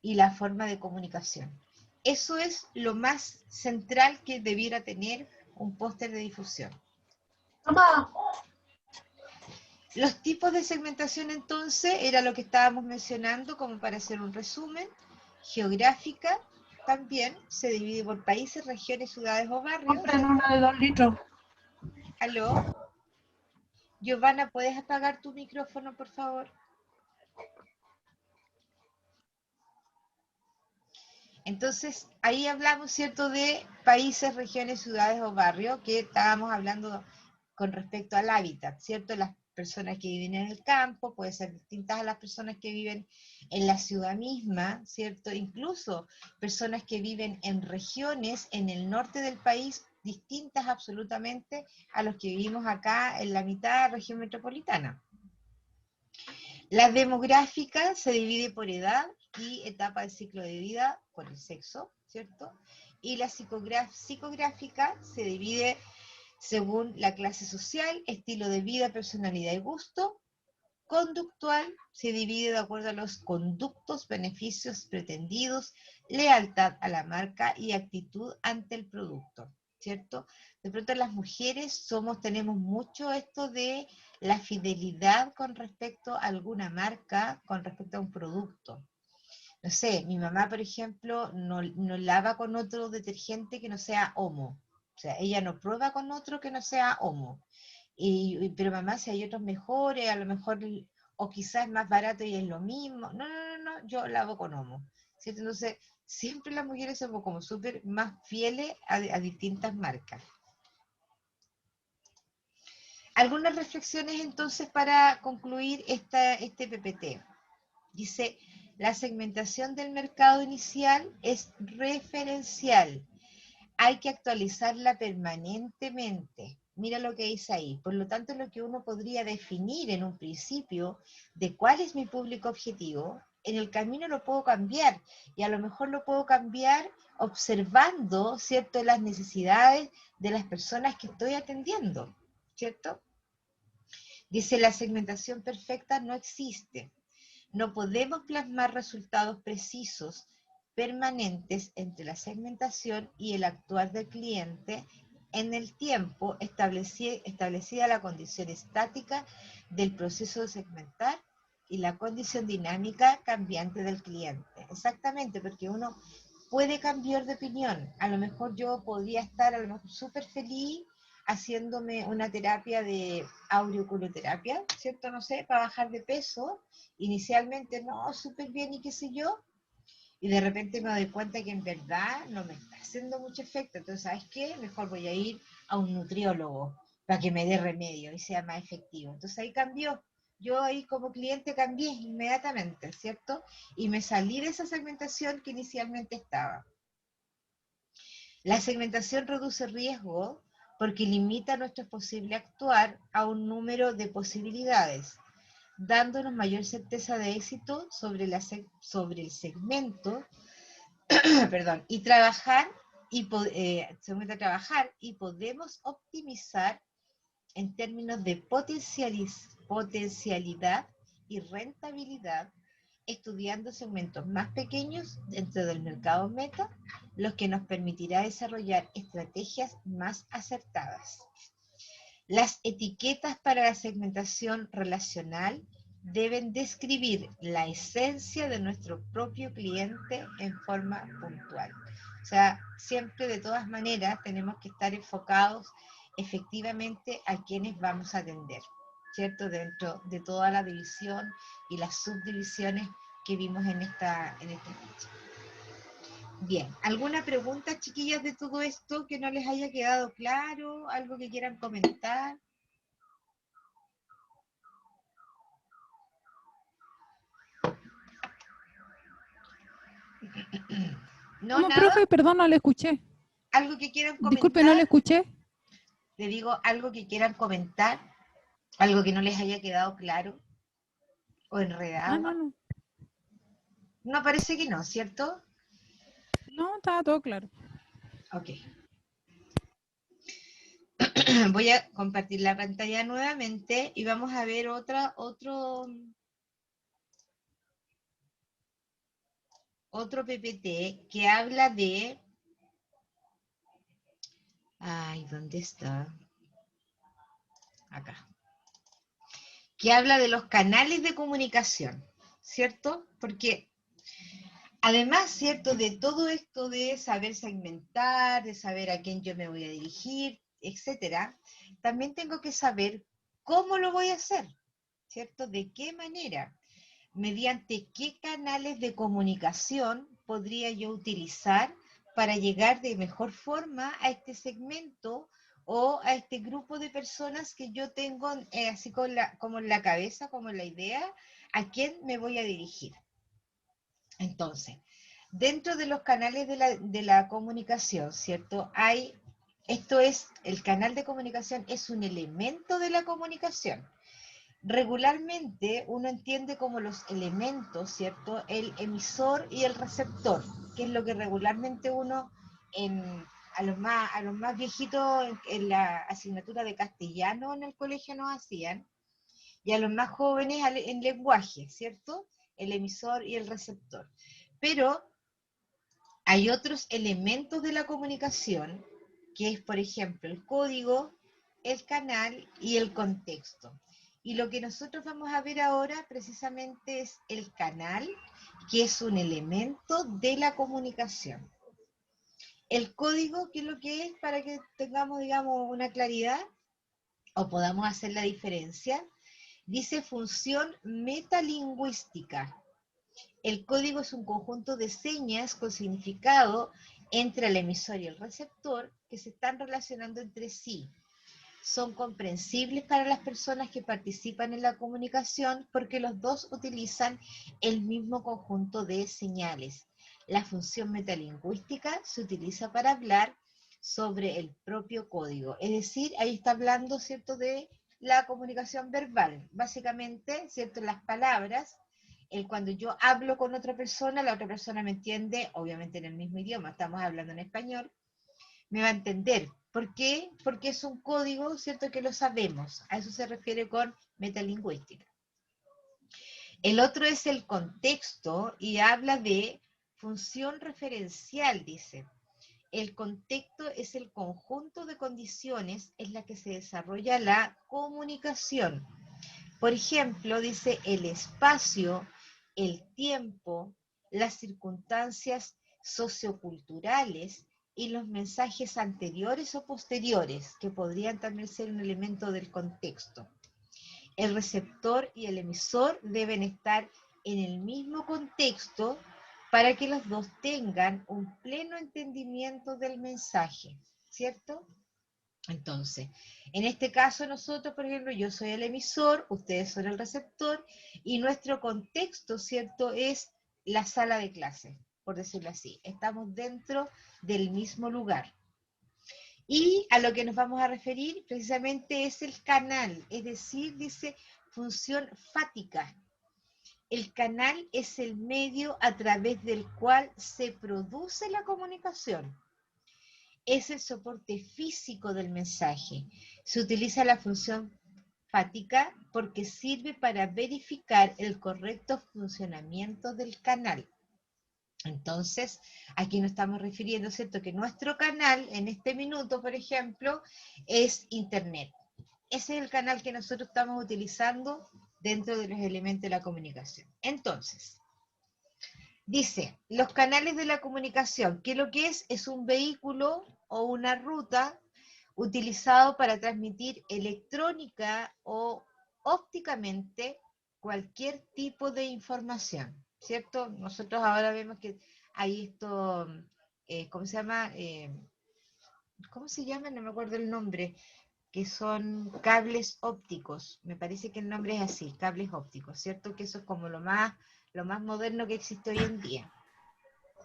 Y la forma de comunicación. Eso es lo más central que debiera tener un póster de difusión. Mamá. Los tipos de segmentación entonces era lo que estábamos mencionando, como para hacer un resumen. Geográfica también se divide por países, regiones, ciudades o barrios. Compren una de 2 litros. ¿Aló? Giovanna, ¿puedes apagar tu micrófono, por favor? Entonces, ahí hablamos, ¿cierto?, de países, regiones, ciudades o barrios, que estábamos hablando con respecto al hábitat, ¿cierto? Las personas que viven en el campo pueden ser distintas a las personas que viven en la ciudad misma, ¿cierto? Incluso personas que viven en regiones en el norte del país, distintas absolutamente a los que vivimos acá en la mitad región metropolitana. La demográfica se divide por edad y etapa del ciclo de vida por el sexo, ¿cierto? Y la psicográfica se divide según la clase social, estilo de vida, personalidad y gusto. Conductual se divide de acuerdo a los conductos, beneficios pretendidos, lealtad a la marca y actitud ante el producto, ¿cierto? De pronto las mujeres tenemos mucho esto de la fidelidad con respecto a alguna marca, con respecto a un producto. No sé, mi mamá, por ejemplo, no lava con otro detergente que no sea Omo. O sea, ella no prueba con otro que no sea Omo. Pero mamá, si hay otros mejores, a lo mejor, o quizás es más barato y es lo mismo. No, yo lavo con Omo. ¿Cierto? Entonces, siempre las mujeres somos como súper más fieles a distintas marcas. Algunas reflexiones entonces para concluir este PPT. Dice, la segmentación del mercado inicial es referencial. Hay que actualizarla permanentemente. Mira lo que dice ahí. Por lo tanto, lo que uno podría definir en un principio de cuál es mi público objetivo, en el camino lo puedo cambiar. Y a lo mejor lo puedo cambiar observando, ¿cierto?, las necesidades de las personas que estoy atendiendo, ¿cierto? Dice, la segmentación perfecta no existe. No podemos plasmar resultados precisos, permanentes entre la segmentación y el actuar del cliente en el tiempo, establecida la condición estática del proceso de segmentar y la condición dinámica cambiante del cliente. Exactamente, porque uno puede cambiar de opinión. A lo mejor yo podría estar a lo mejor súper feliz haciéndome una terapia de auriculoterapia, ¿cierto? No sé, para bajar de peso. Inicialmente, no, súper bien y qué sé yo. Y de repente me doy cuenta que en verdad no me está haciendo mucho efecto. Entonces, ¿sabes qué? Mejor voy a ir a un nutriólogo para que me dé remedio y sea más efectivo. Entonces ahí cambió. Yo ahí como cliente cambié inmediatamente, ¿cierto? Y me salí de esa segmentación que inicialmente estaba. La segmentación reduce riesgo porque limita nuestro posible actuar a un número de posibilidades, dándonos mayor certeza de éxito sobre el segmento, perdón, y trabajar y podemos optimizar en términos de potencialidad y rentabilidad, estudiando segmentos más pequeños dentro del mercado meta, lo que nos permitirá desarrollar estrategias más acertadas. Las etiquetas para la segmentación relacional deben describir la esencia de nuestro propio cliente en forma puntual. O sea, siempre de todas maneras tenemos que estar enfocados efectivamente a quienes vamos a atender, ¿cierto? Dentro de toda la división y las subdivisiones que vimos en esta ficha. Bien, ¿alguna pregunta, chiquillas, de todo esto que no les haya quedado claro? ¿Algo que quieran comentar? No, ¿Nada? profe, perdón, no le escuché. ¿Algo que quieran comentar? Disculpe, no le escuché. Le digo, algo que quieran comentar, algo que no les haya quedado claro o enredado. No. No, parece que no, ¿cierto? No, estaba todo claro. Ok. Voy a compartir la pantalla nuevamente y vamos a ver otro PPT que habla de Ay, ¿dónde está? Acá. Que habla de los canales de comunicación, ¿cierto? Porque además, ¿cierto? De todo esto de saber segmentar, de saber a quién yo me voy a dirigir, etcétera, también tengo que saber cómo lo voy a hacer, ¿cierto? ¿De qué manera? Mediante qué canales de comunicación podría yo utilizar para llegar de mejor forma a este segmento o a este grupo de personas que yo tengo así como en la cabeza, como en la idea, a quién me voy a dirigir. Entonces, dentro de los canales de la comunicación, ¿cierto? Esto es, el canal de comunicación es un elemento de la comunicación. Regularmente uno entiende como los elementos, ¿cierto? El emisor y el receptor, que es lo que regularmente uno, a los más viejitos en la asignatura de castellano en el colegio nos hacían, y a los más jóvenes en lenguaje, ¿cierto? El emisor y el receptor. Pero hay otros elementos de la comunicación, que es, por ejemplo, el código, el canal y el contexto. Y lo que nosotros vamos a ver ahora precisamente es el canal, que es un elemento de la comunicación. El código, ¿qué es lo que es? Para que tengamos, digamos, una claridad o podamos hacer la diferencia, dice función metalingüística. El código es un conjunto de señas con significado entre el emisor y el receptor que se están relacionando entre sí. Son comprensibles para las personas que participan en la comunicación porque los dos utilizan el mismo conjunto de señales. La función metalingüística se utiliza para hablar sobre el propio código. Es decir, ahí está hablando, ¿cierto?, de la comunicación verbal. Básicamente, ¿cierto?, las palabras, cuando yo hablo con otra persona, la otra persona me entiende, obviamente en el mismo idioma, estamos hablando en español, me va a entender. ¿Por qué? Porque es un código, ¿cierto?, que lo sabemos. A eso se refiere con metalingüística. El otro es el contexto y habla de función referencial, dice. El contexto es el conjunto de condiciones en las que se desarrolla la comunicación. Por ejemplo, dice el espacio, el tiempo, las circunstancias socioculturales y los mensajes anteriores o posteriores, que podrían también ser un elemento del contexto. El receptor y el emisor deben estar en el mismo contexto para que los dos tengan un pleno entendimiento del mensaje, ¿cierto? Entonces, en este caso nosotros, por ejemplo, yo soy el emisor, ustedes son el receptor, y nuestro contexto, ¿cierto?, es la sala de clase, por decirlo así. Estamos dentro del mismo lugar. Y a lo que nos vamos a referir precisamente es el canal, es decir, dice función fática. El canal es el medio a través del cual se produce la comunicación. Es el soporte físico del mensaje. Se utiliza la función fática porque sirve para verificar el correcto funcionamiento del canal. Entonces, aquí nos estamos refiriendo, ¿cierto?, que nuestro canal en este minuto, por ejemplo, es Internet. Ese es el canal que nosotros estamos utilizando dentro de los elementos de la comunicación. Entonces, dice, los canales de la comunicación, ¿qué lo que es un vehículo o una ruta utilizado para transmitir electrónica o ópticamente cualquier tipo de información, ¿cierto? Nosotros ahora vemos que hay esto, ¿cómo se llama? ¿Cómo se llama? No me acuerdo el nombre, que son cables ópticos. Me parece que el nombre es así, cables ópticos, ¿cierto? Que eso es como lo más moderno que existe hoy en día.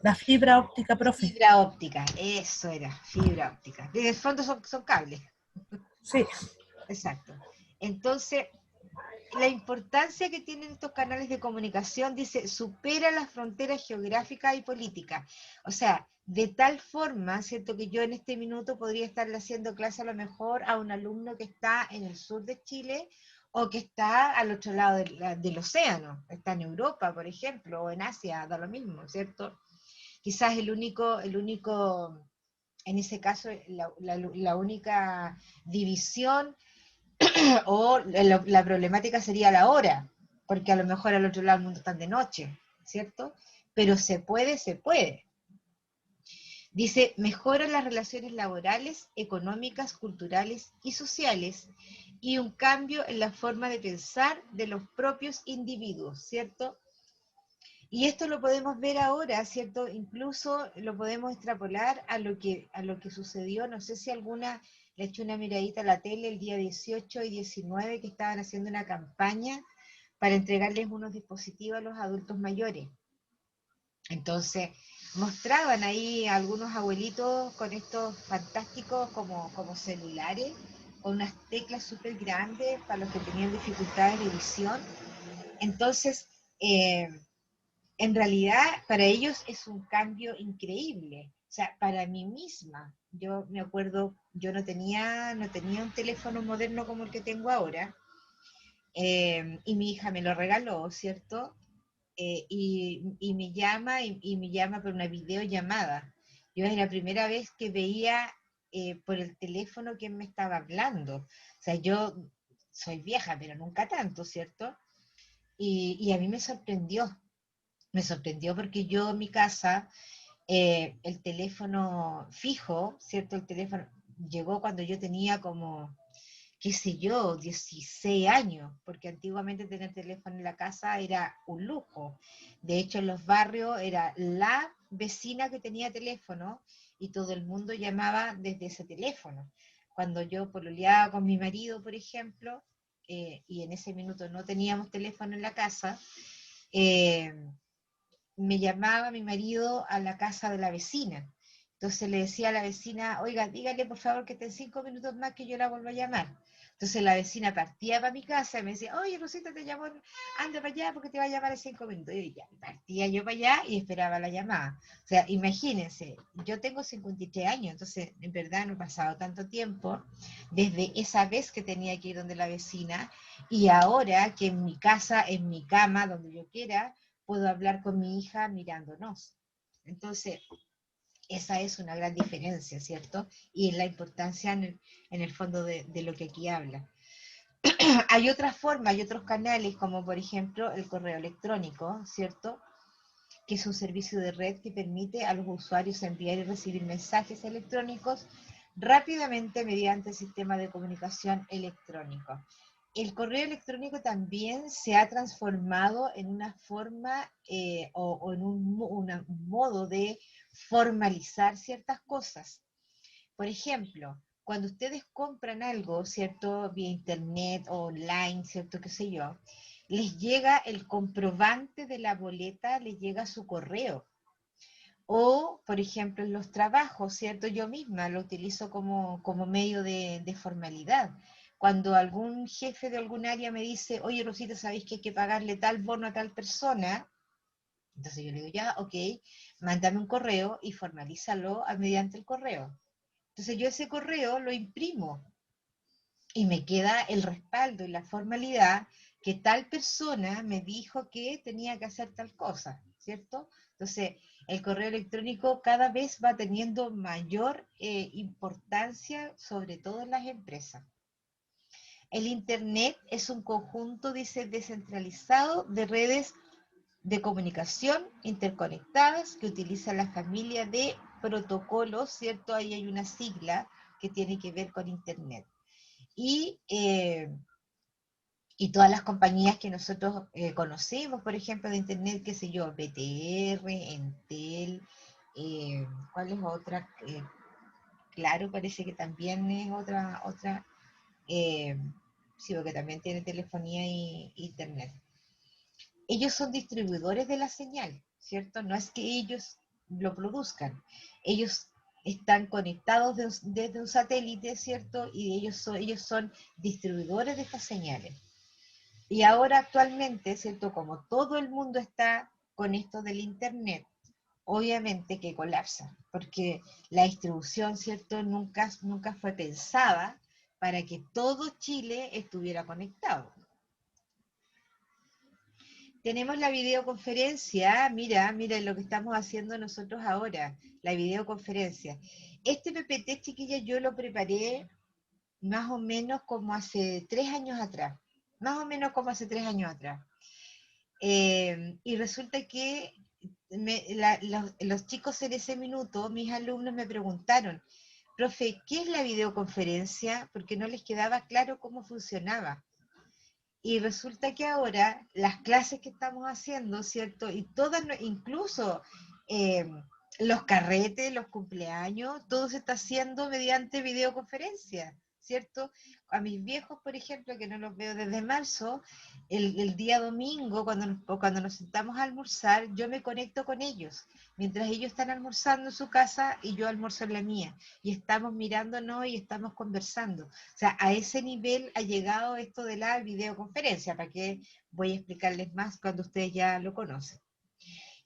La fibra óptica, profe. Fibra óptica, eso era, fibra óptica. En el fondo son cables. Sí. Exacto. Entonces, la importancia que tienen estos canales de comunicación, dice, supera las fronteras geográficas y políticas. O sea, de tal forma, ¿cierto?, que yo en este minuto podría estarle haciendo clase a lo mejor a un alumno que está en el sur de Chile o que está al otro lado del océano, está en Europa, por ejemplo, o en Asia, da lo mismo, ¿cierto? Quizás el único En ese caso, la única división o la problemática sería la hora, porque a lo mejor al otro lado del mundo están de noche, ¿cierto? Pero se puede, se puede. Dice, mejora las relaciones laborales, económicas, culturales y sociales, y un cambio en la forma de pensar de los propios individuos, ¿cierto? Y esto lo podemos ver ahora, ¿cierto? Incluso lo podemos extrapolar a lo que sucedió, no sé si alguna le echó una miradita a la tele el día 18 y 19 que estaban haciendo una campaña para entregarles unos dispositivos a los adultos mayores. Entonces, mostraban ahí a algunos abuelitos con estos fantásticos como celulares, con unas teclas súper grandes para los que tenían dificultades de visión. Entonces, en realidad, para ellos es un cambio increíble. O sea, para mí misma, yo me acuerdo, yo no tenía un teléfono moderno como el que tengo ahora, y mi hija me lo regaló, ¿cierto? Y me llama y me llama por una videollamada. Yo es la primera vez que veía por el teléfono quién me estaba hablando. O sea, yo soy vieja, pero nunca tanto, ¿cierto? Y a mí me sorprendió porque yo en mi casa, el teléfono fijo, ¿cierto? El teléfono llegó cuando yo tenía como, qué sé yo, 16 años, porque antiguamente tener teléfono en la casa era un lujo. De hecho, en los barrios era la vecina que tenía teléfono y todo el mundo llamaba desde ese teléfono. Cuando yo pololeaba con mi marido, por ejemplo, y en ese minuto no teníamos teléfono en la casa, eh, me llamaba mi marido a la casa de la vecina. Entonces le decía a la vecina, oiga, dígale por favor que esté en 5 minutos más que yo la vuelvo a llamar. Entonces la vecina partía para mi casa y me decía, oye, Rosita, te llamó, anda para allá porque te va a llamar en 5 minutos. Y ya, partía yo para allá y esperaba la llamada. O sea, imagínense, yo tengo 53 años, entonces en verdad no he pasado tanto tiempo desde esa vez que tenía que ir donde la vecina y ahora que en mi casa, en mi cama, donde yo quiera, puedo hablar con mi hija mirándonos. Entonces, esa es una gran diferencia, ¿cierto? Y es la importancia en el fondo de lo que aquí habla. Hay otras formas, hay otros canales, como por ejemplo el correo electrónico, ¿cierto? Que es un servicio de red que permite a los usuarios enviar y recibir mensajes electrónicos rápidamente mediante el sistema de comunicación electrónico. El correo electrónico también se ha transformado en una forma o en un modo de formalizar ciertas cosas. Por ejemplo, cuando ustedes compran algo, ¿cierto? Vía internet o online, ¿cierto? Qué sé yo, les llega el comprobante de la boleta, les llega a su correo. O, por ejemplo, en los trabajos, ¿cierto? Yo misma lo utilizo como medio de formalidad. Cuando algún jefe de algún área me dice, oye, Rosita, ¿sabéis que hay que pagarle tal bono a tal persona? Entonces yo le digo, ya, ok, mándame un correo y formalízalo mediante el correo. Entonces yo ese correo lo imprimo y me queda el respaldo y la formalidad que tal persona me dijo que tenía que hacer tal cosa, ¿cierto? Entonces, el correo electrónico cada vez va teniendo mayor importancia, sobre todo en las empresas. El Internet es un conjunto, dice, descentralizado de redes de comunicación interconectadas que utiliza la familia de protocolos, ¿cierto? Ahí hay una sigla que tiene que ver con Internet. Y todas las compañías que nosotros conocemos, por ejemplo, de Internet, qué sé yo, BTR, Entel, ¿cuál es otra? Claro, parece que también es otra eh, sí, porque también tiene telefonía e Internet. Ellos son distribuidores de la señal, ¿cierto? No es que ellos lo produzcan, ellos están conectados desde un satélite, ¿cierto? Y ellos son distribuidores de estas señales. Y ahora actualmente, ¿cierto? Como todo el mundo está con esto del Internet, obviamente que colapsa, porque la distribución, ¿cierto? Nunca fue pensada para que todo Chile estuviera conectado. tenemos la videoconferencia, mira lo que estamos haciendo nosotros ahora, la videoconferencia. Este PPT, chiquilla, yo lo preparé más o menos como hace 3 años atrás, más o menos como hace 3 años atrás. Y resulta que los chicos en ese minuto, mis alumnos me preguntaron, profe, ¿qué es la videoconferencia? Porque no les quedaba claro cómo funcionaba. Y resulta que ahora las clases que estamos haciendo, ¿cierto? Y todas, incluso eh, los carretes, los cumpleaños, todo se está haciendo mediante videoconferencia, ¿cierto? A mis viejos, por ejemplo, que no los veo desde marzo, el día domingo, cuando nos sentamos a almorzar, yo me conecto con ellos, mientras ellos están almorzando en su casa y yo almuerzo en la mía, y estamos mirándonos y estamos conversando. O sea, a ese nivel ha llegado esto de la videoconferencia, para que voy a explicarles más cuando ustedes ya lo conocen.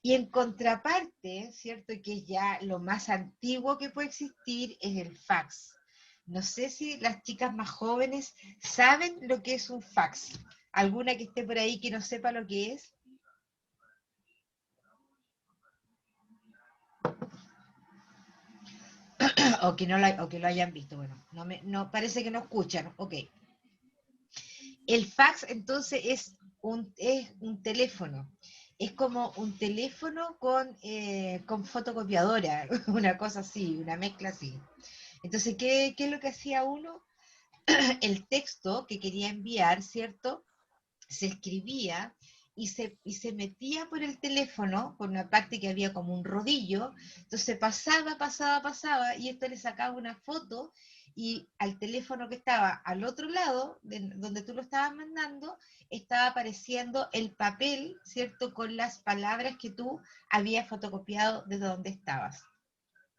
Y en contraparte, ¿cierto? Que es ya lo más antiguo que puede existir, es el fax. No sé si las chicas más jóvenes saben lo que es un fax. ¿Alguna que esté por ahí que no sepa lo que es? o que lo hayan visto. Bueno, no, parece que no escuchan. Ok. El fax entonces es un teléfono. Es como un teléfono con fotocopiadora, una cosa así, una mezcla así. Entonces, ¿qué es lo que hacía uno? El texto que quería enviar, ¿cierto? Se escribía y se metía por el teléfono, por una parte que había como un rodillo, entonces pasaba, y esto le sacaba una foto, y al teléfono que estaba al otro lado, donde tú lo estabas mandando, estaba apareciendo el papel, ¿cierto? Con las palabras que tú habías fotocopiado desde donde estabas.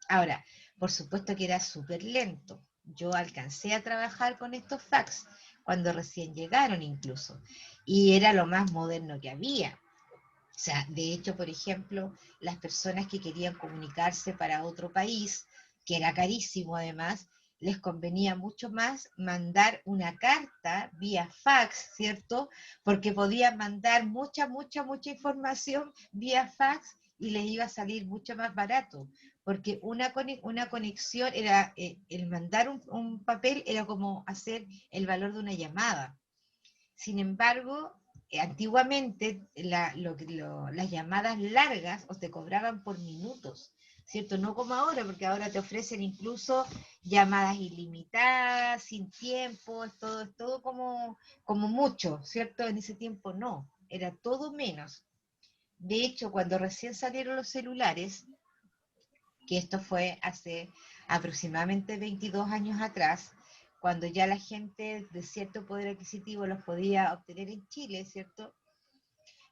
Ahora, por supuesto que era súper lento. Yo alcancé a trabajar con estos fax cuando recién llegaron incluso, y era lo más moderno que había. O sea, de hecho, por ejemplo, las personas que querían comunicarse para otro país, que era carísimo además, les convenía mucho más mandar una carta vía fax, ¿cierto? Porque podían mandar mucha información vía fax y les iba a salir mucho más barato, porque una conexión era, el mandar un papel era como hacer el valor de una llamada. Sin embargo, antiguamente las llamadas largas o te cobraban por minutos, ¿cierto? No como ahora, porque ahora te ofrecen incluso llamadas ilimitadas, sin tiempo, es todo como mucho, ¿cierto? En ese tiempo no, era todo menos. De hecho, cuando recién salieron los celulares, que esto fue hace aproximadamente 22 años atrás, cuando ya la gente de cierto poder adquisitivo los podía obtener en Chile, ¿cierto?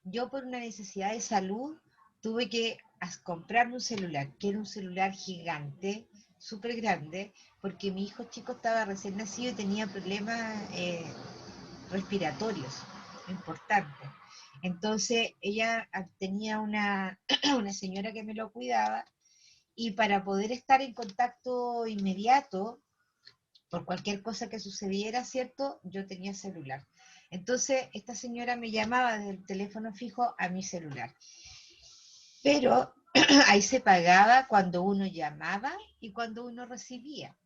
Yo por una necesidad de salud tuve que comprarme un celular, que era un celular gigante, súper grande, porque mi hijo chico estaba recién nacido y tenía problemas respiratorios importantes. Entonces ella tenía una señora que me lo cuidaba, y para poder estar en contacto inmediato por cualquier cosa que sucediera, ¿cierto? Yo tenía celular. Entonces, esta señora me llamaba desde el teléfono fijo a mi celular. Pero ahí se pagaba cuando uno llamaba y cuando uno recibía.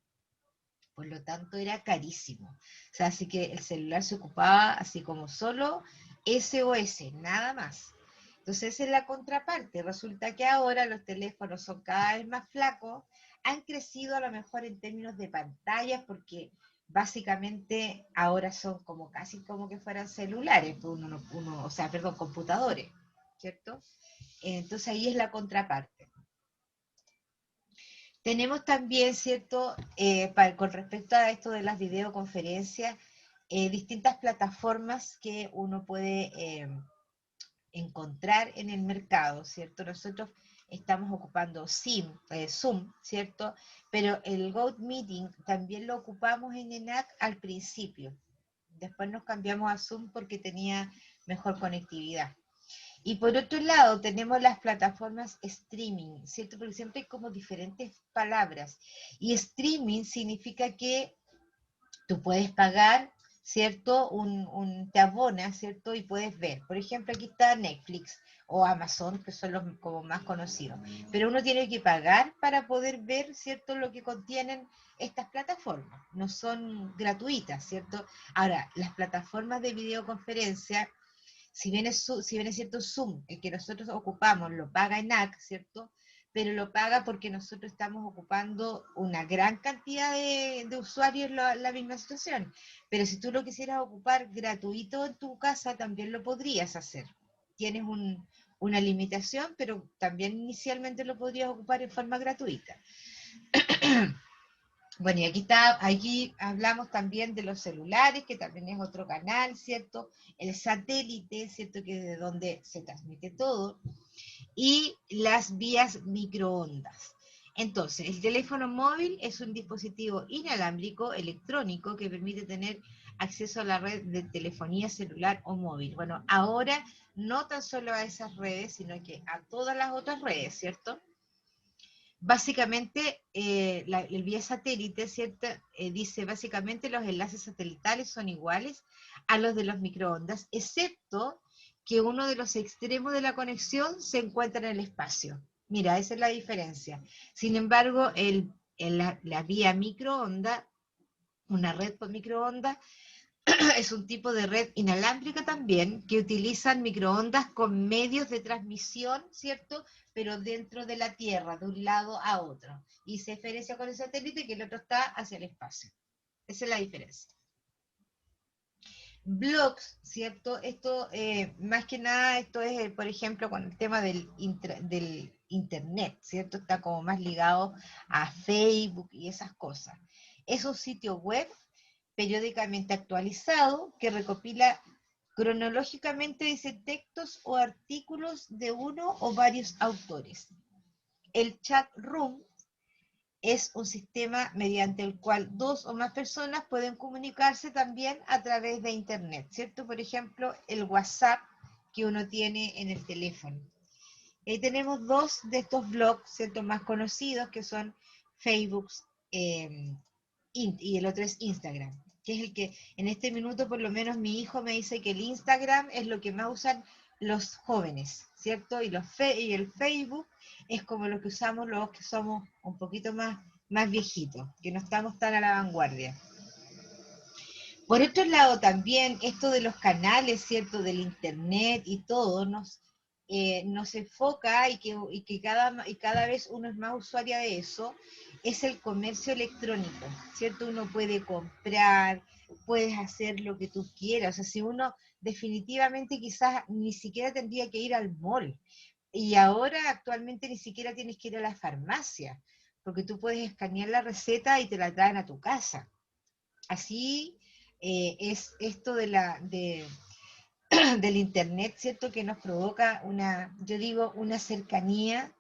Por lo tanto, era carísimo. O sea, así que el celular se ocupaba así como solo SOS, nada más. Entonces, esa es la contraparte. Resulta que ahora los teléfonos son cada vez más flacos, han crecido a lo mejor en términos de pantallas, porque básicamente ahora son como casi como que fueran celulares, o sea, perdón, computadores, ¿cierto? Entonces ahí es la contraparte. Tenemos también, ¿cierto? Con respecto a esto de las videoconferencias, distintas plataformas que uno puede encontrar en el mercado, ¿cierto? Nosotros estamos ocupando Zoom, ¿cierto? Pero el GoToMeeting también lo ocupamos en ENAC al principio. Después nos cambiamos a Zoom porque tenía mejor conectividad. Y por otro lado, tenemos las plataformas streaming, ¿cierto? Porque siempre hay como diferentes palabras. Y streaming significa que tú puedes pagar ¿cierto? Te abonas, ¿cierto? Y puedes ver. Por ejemplo, aquí está Netflix o Amazon, que son los como más conocidos. Pero uno tiene que pagar para poder ver, ¿cierto?, lo que contienen estas plataformas. No son gratuitas, ¿cierto? Ahora, las plataformas de videoconferencia, si bien es cierto Zoom, el que nosotros ocupamos, lo paga ENAC, ¿cierto? Pero lo paga porque nosotros estamos ocupando una gran cantidad de usuarios en la misma situación. Pero si tú lo quisieras ocupar gratuito en tu casa, también lo podrías hacer. Tienes una limitación, pero también inicialmente lo podrías ocupar en forma gratuita. Bueno, y aquí hablamos también de los celulares, que también es otro canal, ¿cierto? El satélite, ¿cierto? Que es de donde se transmite todo. Y las vías microondas. Entonces, el teléfono móvil es un dispositivo inalámbrico electrónico que permite tener acceso a la red de telefonía celular o móvil. Bueno, ahora no tan solo a esas redes, sino que a todas las otras redes, ¿cierto? Básicamente, el vía satélite, ¿cierto? Dice, básicamente los enlaces satelitales son iguales a los de los microondas, excepto que uno de los extremos de la conexión se encuentra en el espacio. Mira, esa es la diferencia. Sin embargo, la vía microonda, una red por microondas, es un tipo de red inalámbrica también, que utilizan microondas con medios de transmisión, ¿cierto? Pero dentro de la Tierra, de un lado a otro. Y se diferencia con el satélite, que el otro está hacia el espacio. Esa es la diferencia. Blogs, ¿cierto? Esto, más que nada, esto es, por ejemplo, con el tema del Internet, ¿cierto? Está como más ligado a Facebook y esas cosas. Es un sitio web periódicamente actualizado que recopila cronológicamente, dice, textos o artículos de uno o varios autores. El chat room es un sistema mediante el cual dos o más personas pueden comunicarse también a través de Internet, ¿cierto? Por ejemplo, el WhatsApp que uno tiene en el teléfono. Tenemos dos de estos blogs, ¿cierto?, más conocidos, que son Facebook y el otro es Instagram, que es el que en este minuto por lo menos mi hijo me dice que el Instagram es lo que más usan los jóvenes, ¿cierto? Y el Facebook es como lo que usamos los que somos un poquito más viejitos, que no estamos tan a la vanguardia. Por otro lado, también esto de los canales, ¿cierto?, del Internet y todo, nos enfoca y que cada vez uno es más usuaria de eso, es el comercio electrónico, ¿cierto? Uno puede comprar, puedes hacer lo que tú quieras, o sea, si uno definitivamente quizás ni siquiera tendría que ir al mall, y ahora actualmente ni siquiera tienes que ir a la farmacia, porque tú puedes escanear la receta y te la traen a tu casa. Así es esto del Internet, ¿cierto? Que nos provoca yo digo, una cercanía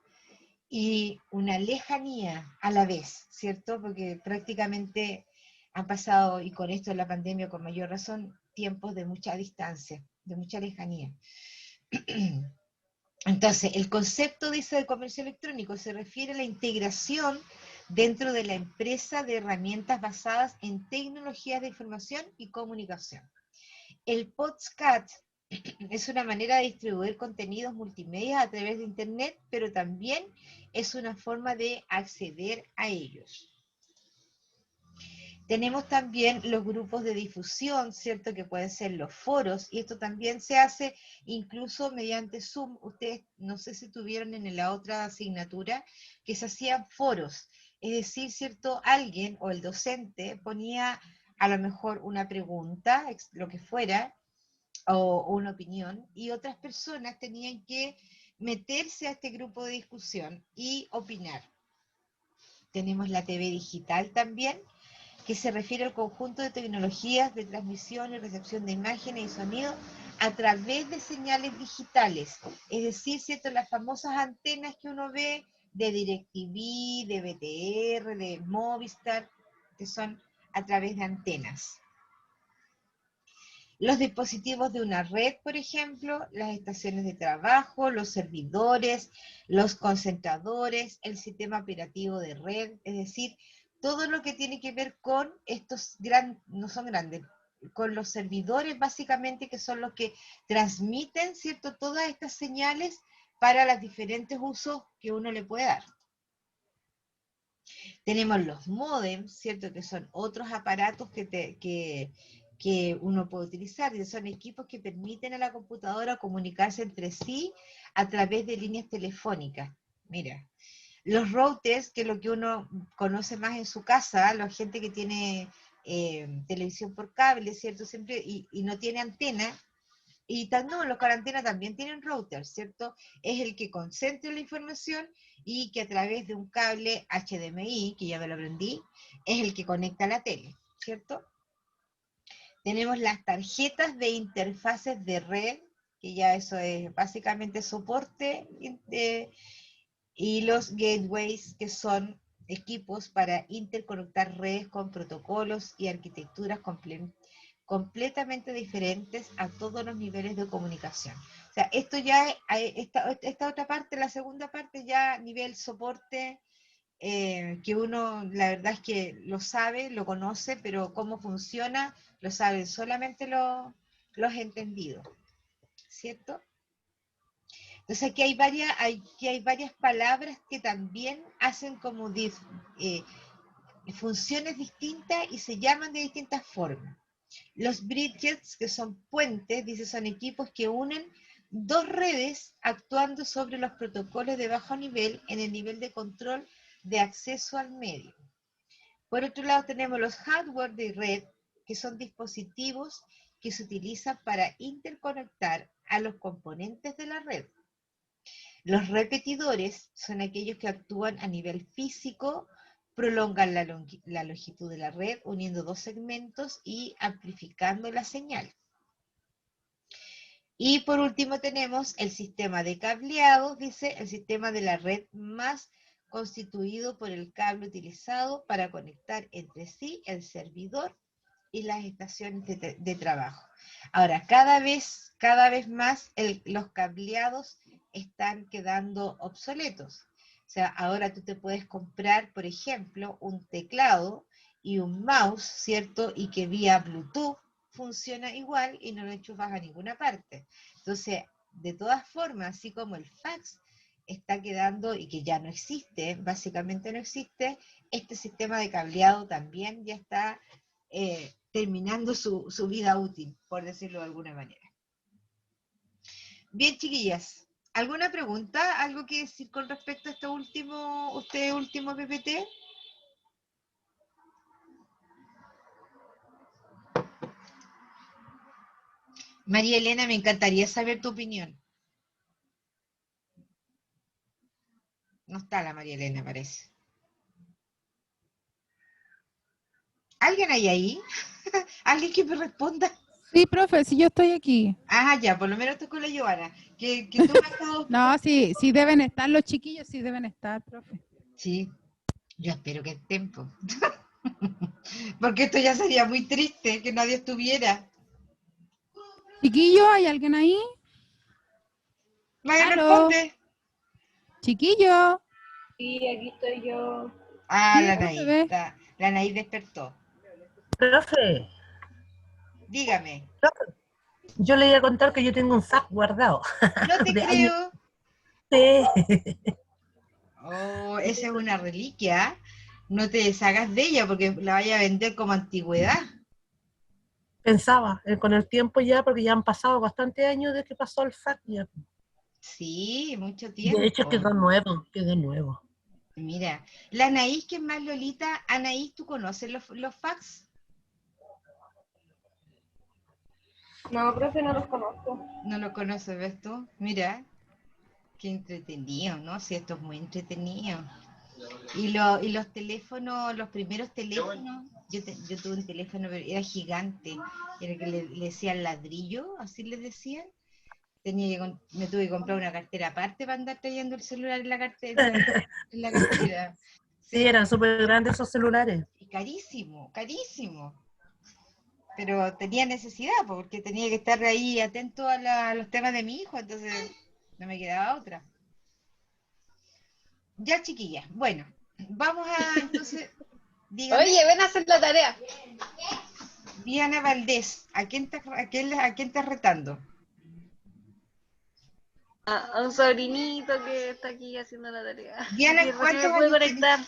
y una lejanía a la vez, ¿cierto? Porque prácticamente han pasado, y con esto de la pandemia con mayor razón, tiempos de mucha distancia, de mucha lejanía. Entonces, el concepto, dice, de comercio electrónico se refiere a la integración dentro de la empresa de herramientas basadas en tecnologías de información y comunicación. El podcast es una manera de distribuir contenidos multimedia a través de Internet, pero también es una forma de acceder a ellos. Tenemos también los grupos de difusión, ¿cierto? Que pueden ser los foros, y esto también se hace incluso mediante Zoom. Ustedes, no sé si tuvieron en la otra asignatura, que se hacían foros. Es decir, ¿cierto? Alguien o el docente ponía a lo mejor una pregunta, lo que fuera, o una opinión, y otras personas tenían que meterse a este grupo de discusión y opinar. Tenemos la TV digital también, que se refiere al conjunto de tecnologías de transmisión y recepción de imágenes y sonido a través de señales digitales, es decir, ¿cierto?, las famosas antenas que uno ve de DirecTV, de BTR, de Movistar, que son a través de antenas. Los dispositivos de una red, por ejemplo, las estaciones de trabajo, los servidores, los concentradores, el sistema operativo de red, es decir, todo lo que tiene que ver con estos no son grandes, con los servidores básicamente, que son los que transmiten, ¿cierto?, todas estas señales para los diferentes usos que uno le puede dar. Tenemos los módems, ¿cierto?, que son otros aparatos que uno puede utilizar, y son equipos que permiten a la computadora comunicarse entre sí a través de líneas telefónicas. Mira, los routers, que es lo que uno conoce más en su casa, la gente que tiene televisión por cable, ¿cierto?, siempre, y no tiene antena, y no, los con antena también tienen routers, ¿cierto? Es el que concentra la información y que a través de un cable HDMI, que ya me lo aprendí, es el que conecta a la tele, ¿cierto? Tenemos las tarjetas de interfaces de red, que ya eso es básicamente soporte, y los gateways, que son equipos para interconectar redes con protocolos y arquitecturas completamente diferentes a todos los niveles de comunicación. O sea, esto ya, esta otra parte, la segunda parte, ya a nivel soporte, que uno, la verdad es que lo sabe, lo conoce, pero cómo funciona, lo saben solamente los entendidos, ¿cierto? Entonces aquí hay varias palabras que también hacen como funciones distintas y se llaman de distintas formas. Los bridges, que son puentes, dice, son equipos que unen dos redes actuando sobre los protocolos de bajo nivel en el nivel de control de acceso al medio. Por otro lado tenemos los hardware de red, que son dispositivos que se utilizan para interconectar a los componentes de la red. Los repetidores son aquellos que actúan a nivel físico, prolongan la longitud de la red, uniendo dos segmentos y amplificando la señal. Y por último tenemos el sistema de cableados, dice, el sistema de la red más constituido por el cable utilizado para conectar entre sí el servidor y las estaciones de trabajo. Ahora, cada vez más los cableados están quedando obsoletos. O sea, ahora tú te puedes comprar, por ejemplo, un teclado y un mouse, ¿cierto? Y que vía Bluetooth funciona igual y no lo enchufas a ninguna parte. Entonces, de todas formas, así como el fax está quedando y que ya no existe, básicamente no existe, este sistema de cableado también ya está terminando su vida útil, por decirlo de alguna manera. Bien, chiquillas, ¿alguna pregunta? ¿Algo que decir con respecto a este último PPT? María Elena, me encantaría saber tu opinión. No está la María Elena, parece. ¿Alguien hay ahí? ¿Alguien que me responda? Sí, profe, si yo estoy aquí. Ah, ya, por lo menos estoy con la Giovanna. Que tú me has estado... No, sí deben estar los chiquillos, sí deben estar, profe. Sí, yo espero que estén, po. Porque esto ya sería muy triste, que nadie estuviera. Chiquillo, ¿hay alguien ahí? Nadie ¿Aló? responde. Chiquillo. Sí, aquí estoy yo. Ah, Sí, la no se Anaí. ve. La Anaí despertó. Profe, Dígame. yo le iba a contar que yo tengo un fax guardado No te de años. creo. Sí. Oh, esa es una reliquia. No te deshagas de ella porque la vaya a vender como antigüedad. Pensaba con el tiempo ya, porque ya han pasado bastantes años desde que pasó el fax ya. Sí, mucho De hecho tiempo. quedó nuevo, quedó nuevo. Mira, la Anaís, que es más Lolita. Anaís, ¿tú conoces los fax? No, profe, no los conozco. No lo conoces, ¿ves tú? Mira, qué entretenido, ¿no? Sí, esto es muy entretenido. Y los teléfonos, los primeros teléfonos, yo tuve un teléfono, pero era gigante, era que le decían ladrillo, así les decían. Me tuve que comprar una cartera aparte para andar trayendo el celular en la cartera. En la cartera. Sí, Sí, eran súper grandes esos celulares. y carísimo, carísimo. Pero tenía necesidad, porque tenía que estar ahí atento a los temas de mi hijo, entonces no me quedaba otra. Ya, chiquillas, bueno, vamos a entonces, dígame. Oye, ven a hacer la tarea. Diana Valdés, ¿a quién estás retando? A un sobrinito que está aquí haciendo la tarea. Diana, Que recién ¿cuántos me pude años tienes? conectar.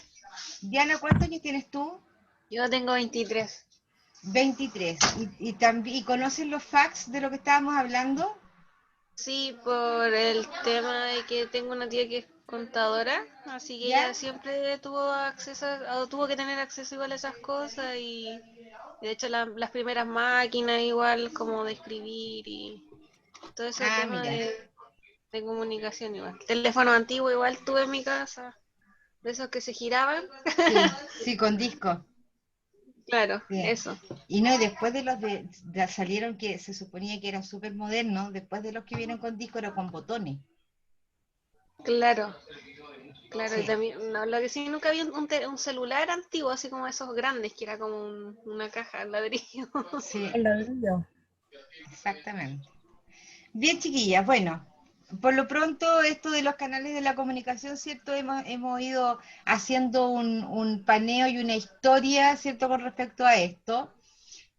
Diana, ¿cuántos años tienes tú? Yo tengo 23. 23. ¿Y conoces los facts de lo que estábamos hablando? Sí, por el tema de que tengo una tía que es contadora, así que ¿Ya? ella siempre tuvo acceso, o tuvo que tener acceso igual a esas cosas y de hecho las primeras máquinas igual como de escribir y todo ese Ah, tema mira. de comunicación igual. Teléfono antiguo igual tuve en mi casa, de esos que se giraban. Sí, sí, con disco. Claro, Sí. eso. Y no, y después de los de salieron que se suponía que eran súper modernos, después de los que vienen con disco era con botones. Claro, claro, y Sí, también, no, lo que sí nunca había un celular antiguo, así como esos grandes, que era como una caja de ladrillo. sí, El ladrillo. exactamente. Bien, chiquillas, bueno, por lo pronto esto de los canales de la comunicación, ¿cierto? Hemos ido haciendo un paneo y una historia, ¿cierto? Con respecto a esto.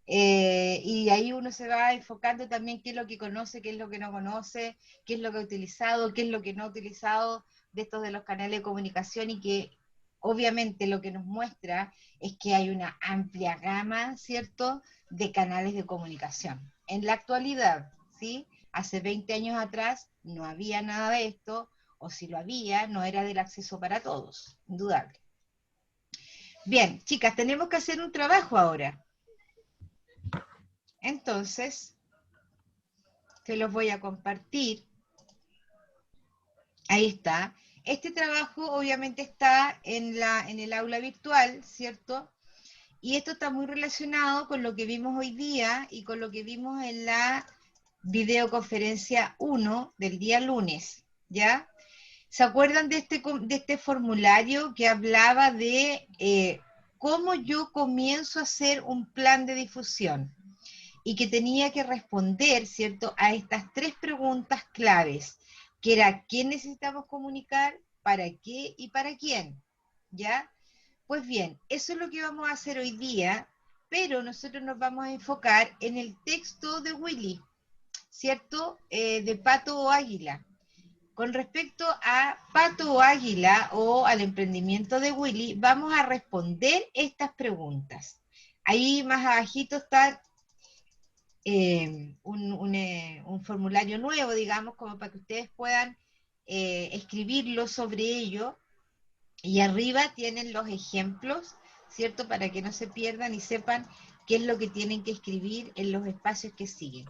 Y ahí uno se va enfocando también qué es lo que conoce, qué es lo que no conoce, qué es lo que ha utilizado, qué es lo que no ha utilizado de estos de los canales de comunicación y que obviamente lo que nos muestra es que hay una amplia gama, ¿cierto?, de canales de comunicación. En la actualidad, ¿sí? Hace 20 años atrás no había nada de esto, o si lo había, no era del acceso para todos, indudable. Bien, chicas, tenemos que hacer un trabajo ahora. Entonces, se los voy a compartir. Ahí está. Este trabajo obviamente está en el aula virtual, ¿cierto? Y esto está muy relacionado con lo que vimos hoy día y con lo que vimos en la videoconferencia 1 del día lunes, ¿ya? ¿Se acuerdan de este formulario que hablaba de cómo yo comienzo a hacer un plan de difusión? Y que tenía que responder, ¿cierto?, a estas tres preguntas claves, que era ¿quién necesitamos comunicar? ¿Para qué? ¿Y para quién? ¿Ya? Pues bien, eso es lo que vamos a hacer hoy día, pero nosotros nos vamos a enfocar en el texto de Willy, ¿cierto? De Pato o Águila. Con respecto a Pato o Águila o al emprendimiento de Willy, vamos a responder estas preguntas. Ahí más abajito está un formulario nuevo, digamos, como para que ustedes puedan escribirlo sobre ello. Y arriba tienen los ejemplos, ¿cierto? Para que no se pierdan y sepan qué es lo que tienen que escribir en los espacios que siguen.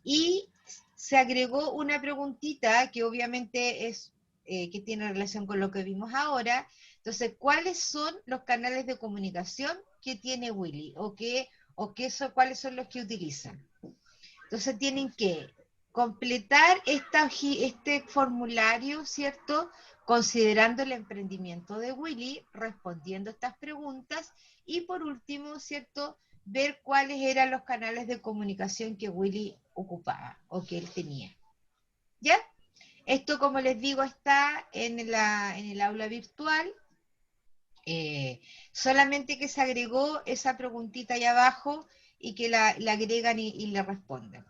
Y se agregó una preguntita que obviamente es que tiene relación con lo que vimos ahora. Entonces, ¿cuáles son los canales de comunicación que tiene Willy? ¿Cuáles son los que utilizan? Entonces tienen que completar este formulario, ¿cierto? Considerando el emprendimiento de Willy, respondiendo estas preguntas y por último, ¿cierto? Ver cuáles eran los canales de comunicación que Willy ocupaba o que él tenía. ¿Ya? Esto, como les digo, está en el aula virtual. Solamente que se agregó esa preguntita ahí abajo y que la agregan y le responden.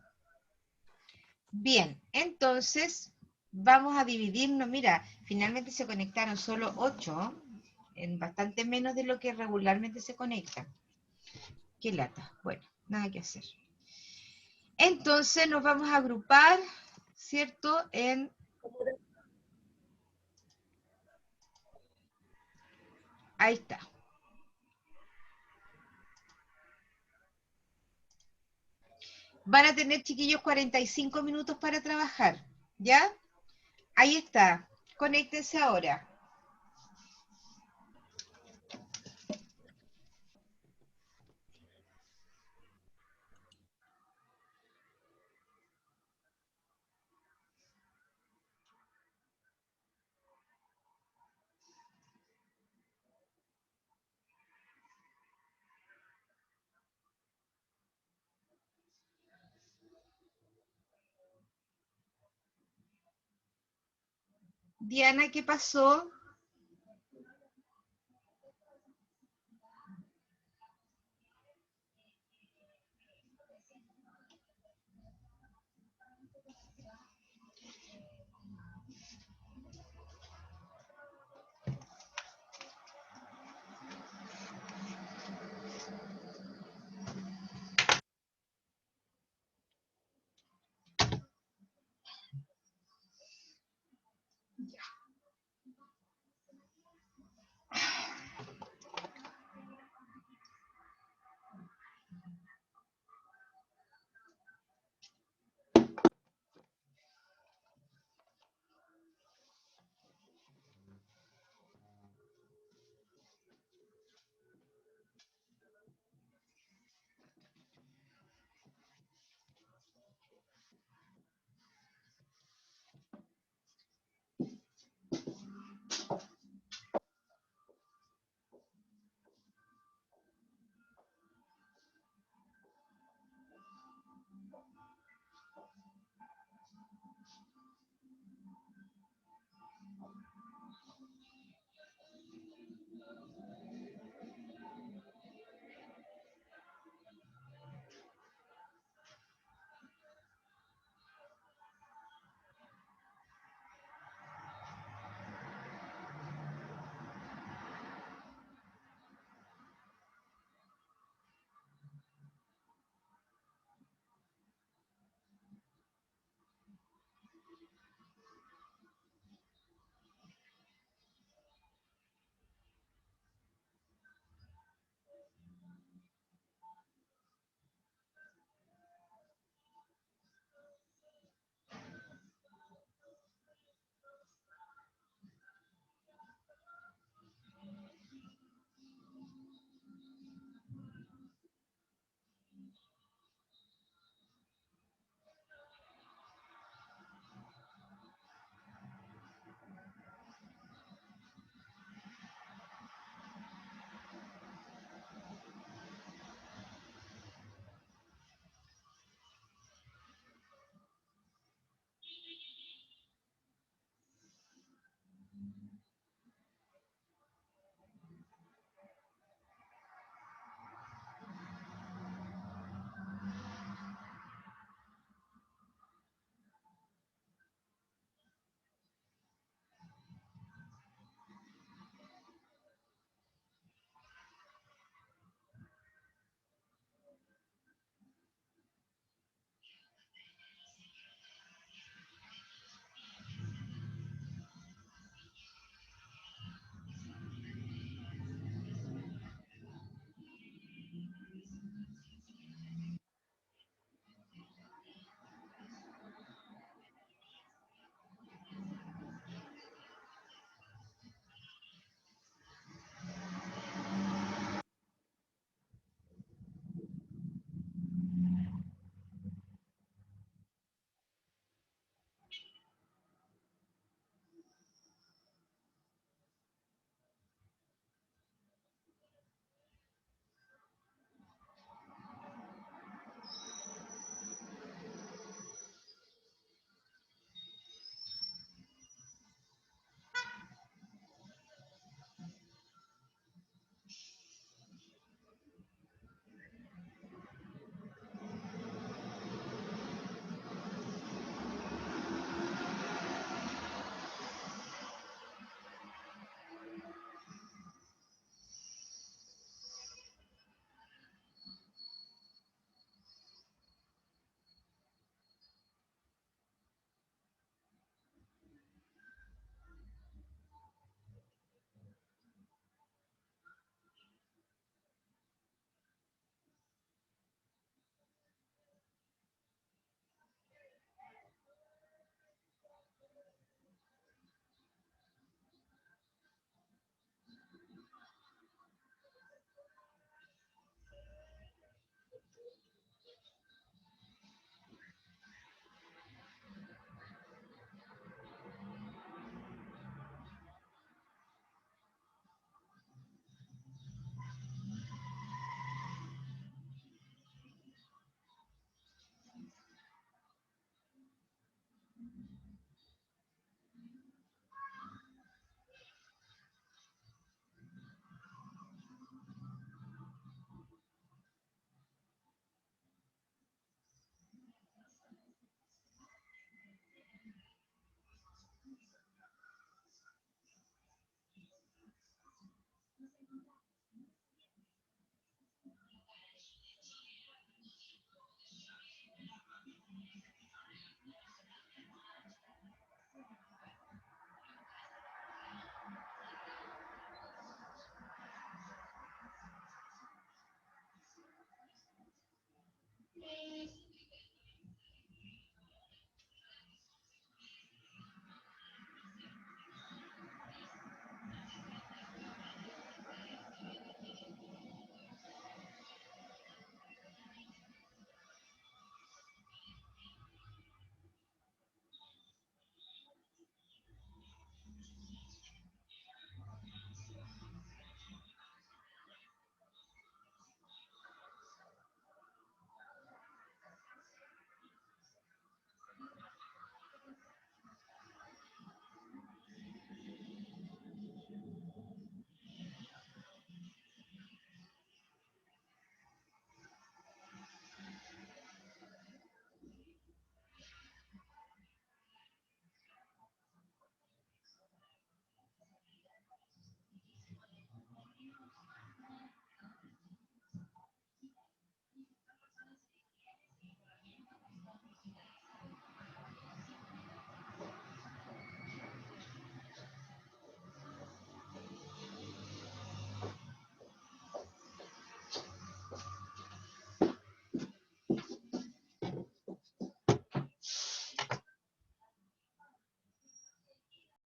Bien, entonces vamos a dividirnos. Mira, finalmente se conectaron solo 8, en bastante menos de lo que regularmente se conectan. Qué lata. Bueno, nada que hacer. Entonces nos vamos a agrupar, ¿cierto? Ahí está. Van a tener, chiquillos, 45 minutos para trabajar, ¿ya? Ahí está. Conéctense ahora. Diana, ¿qué pasó?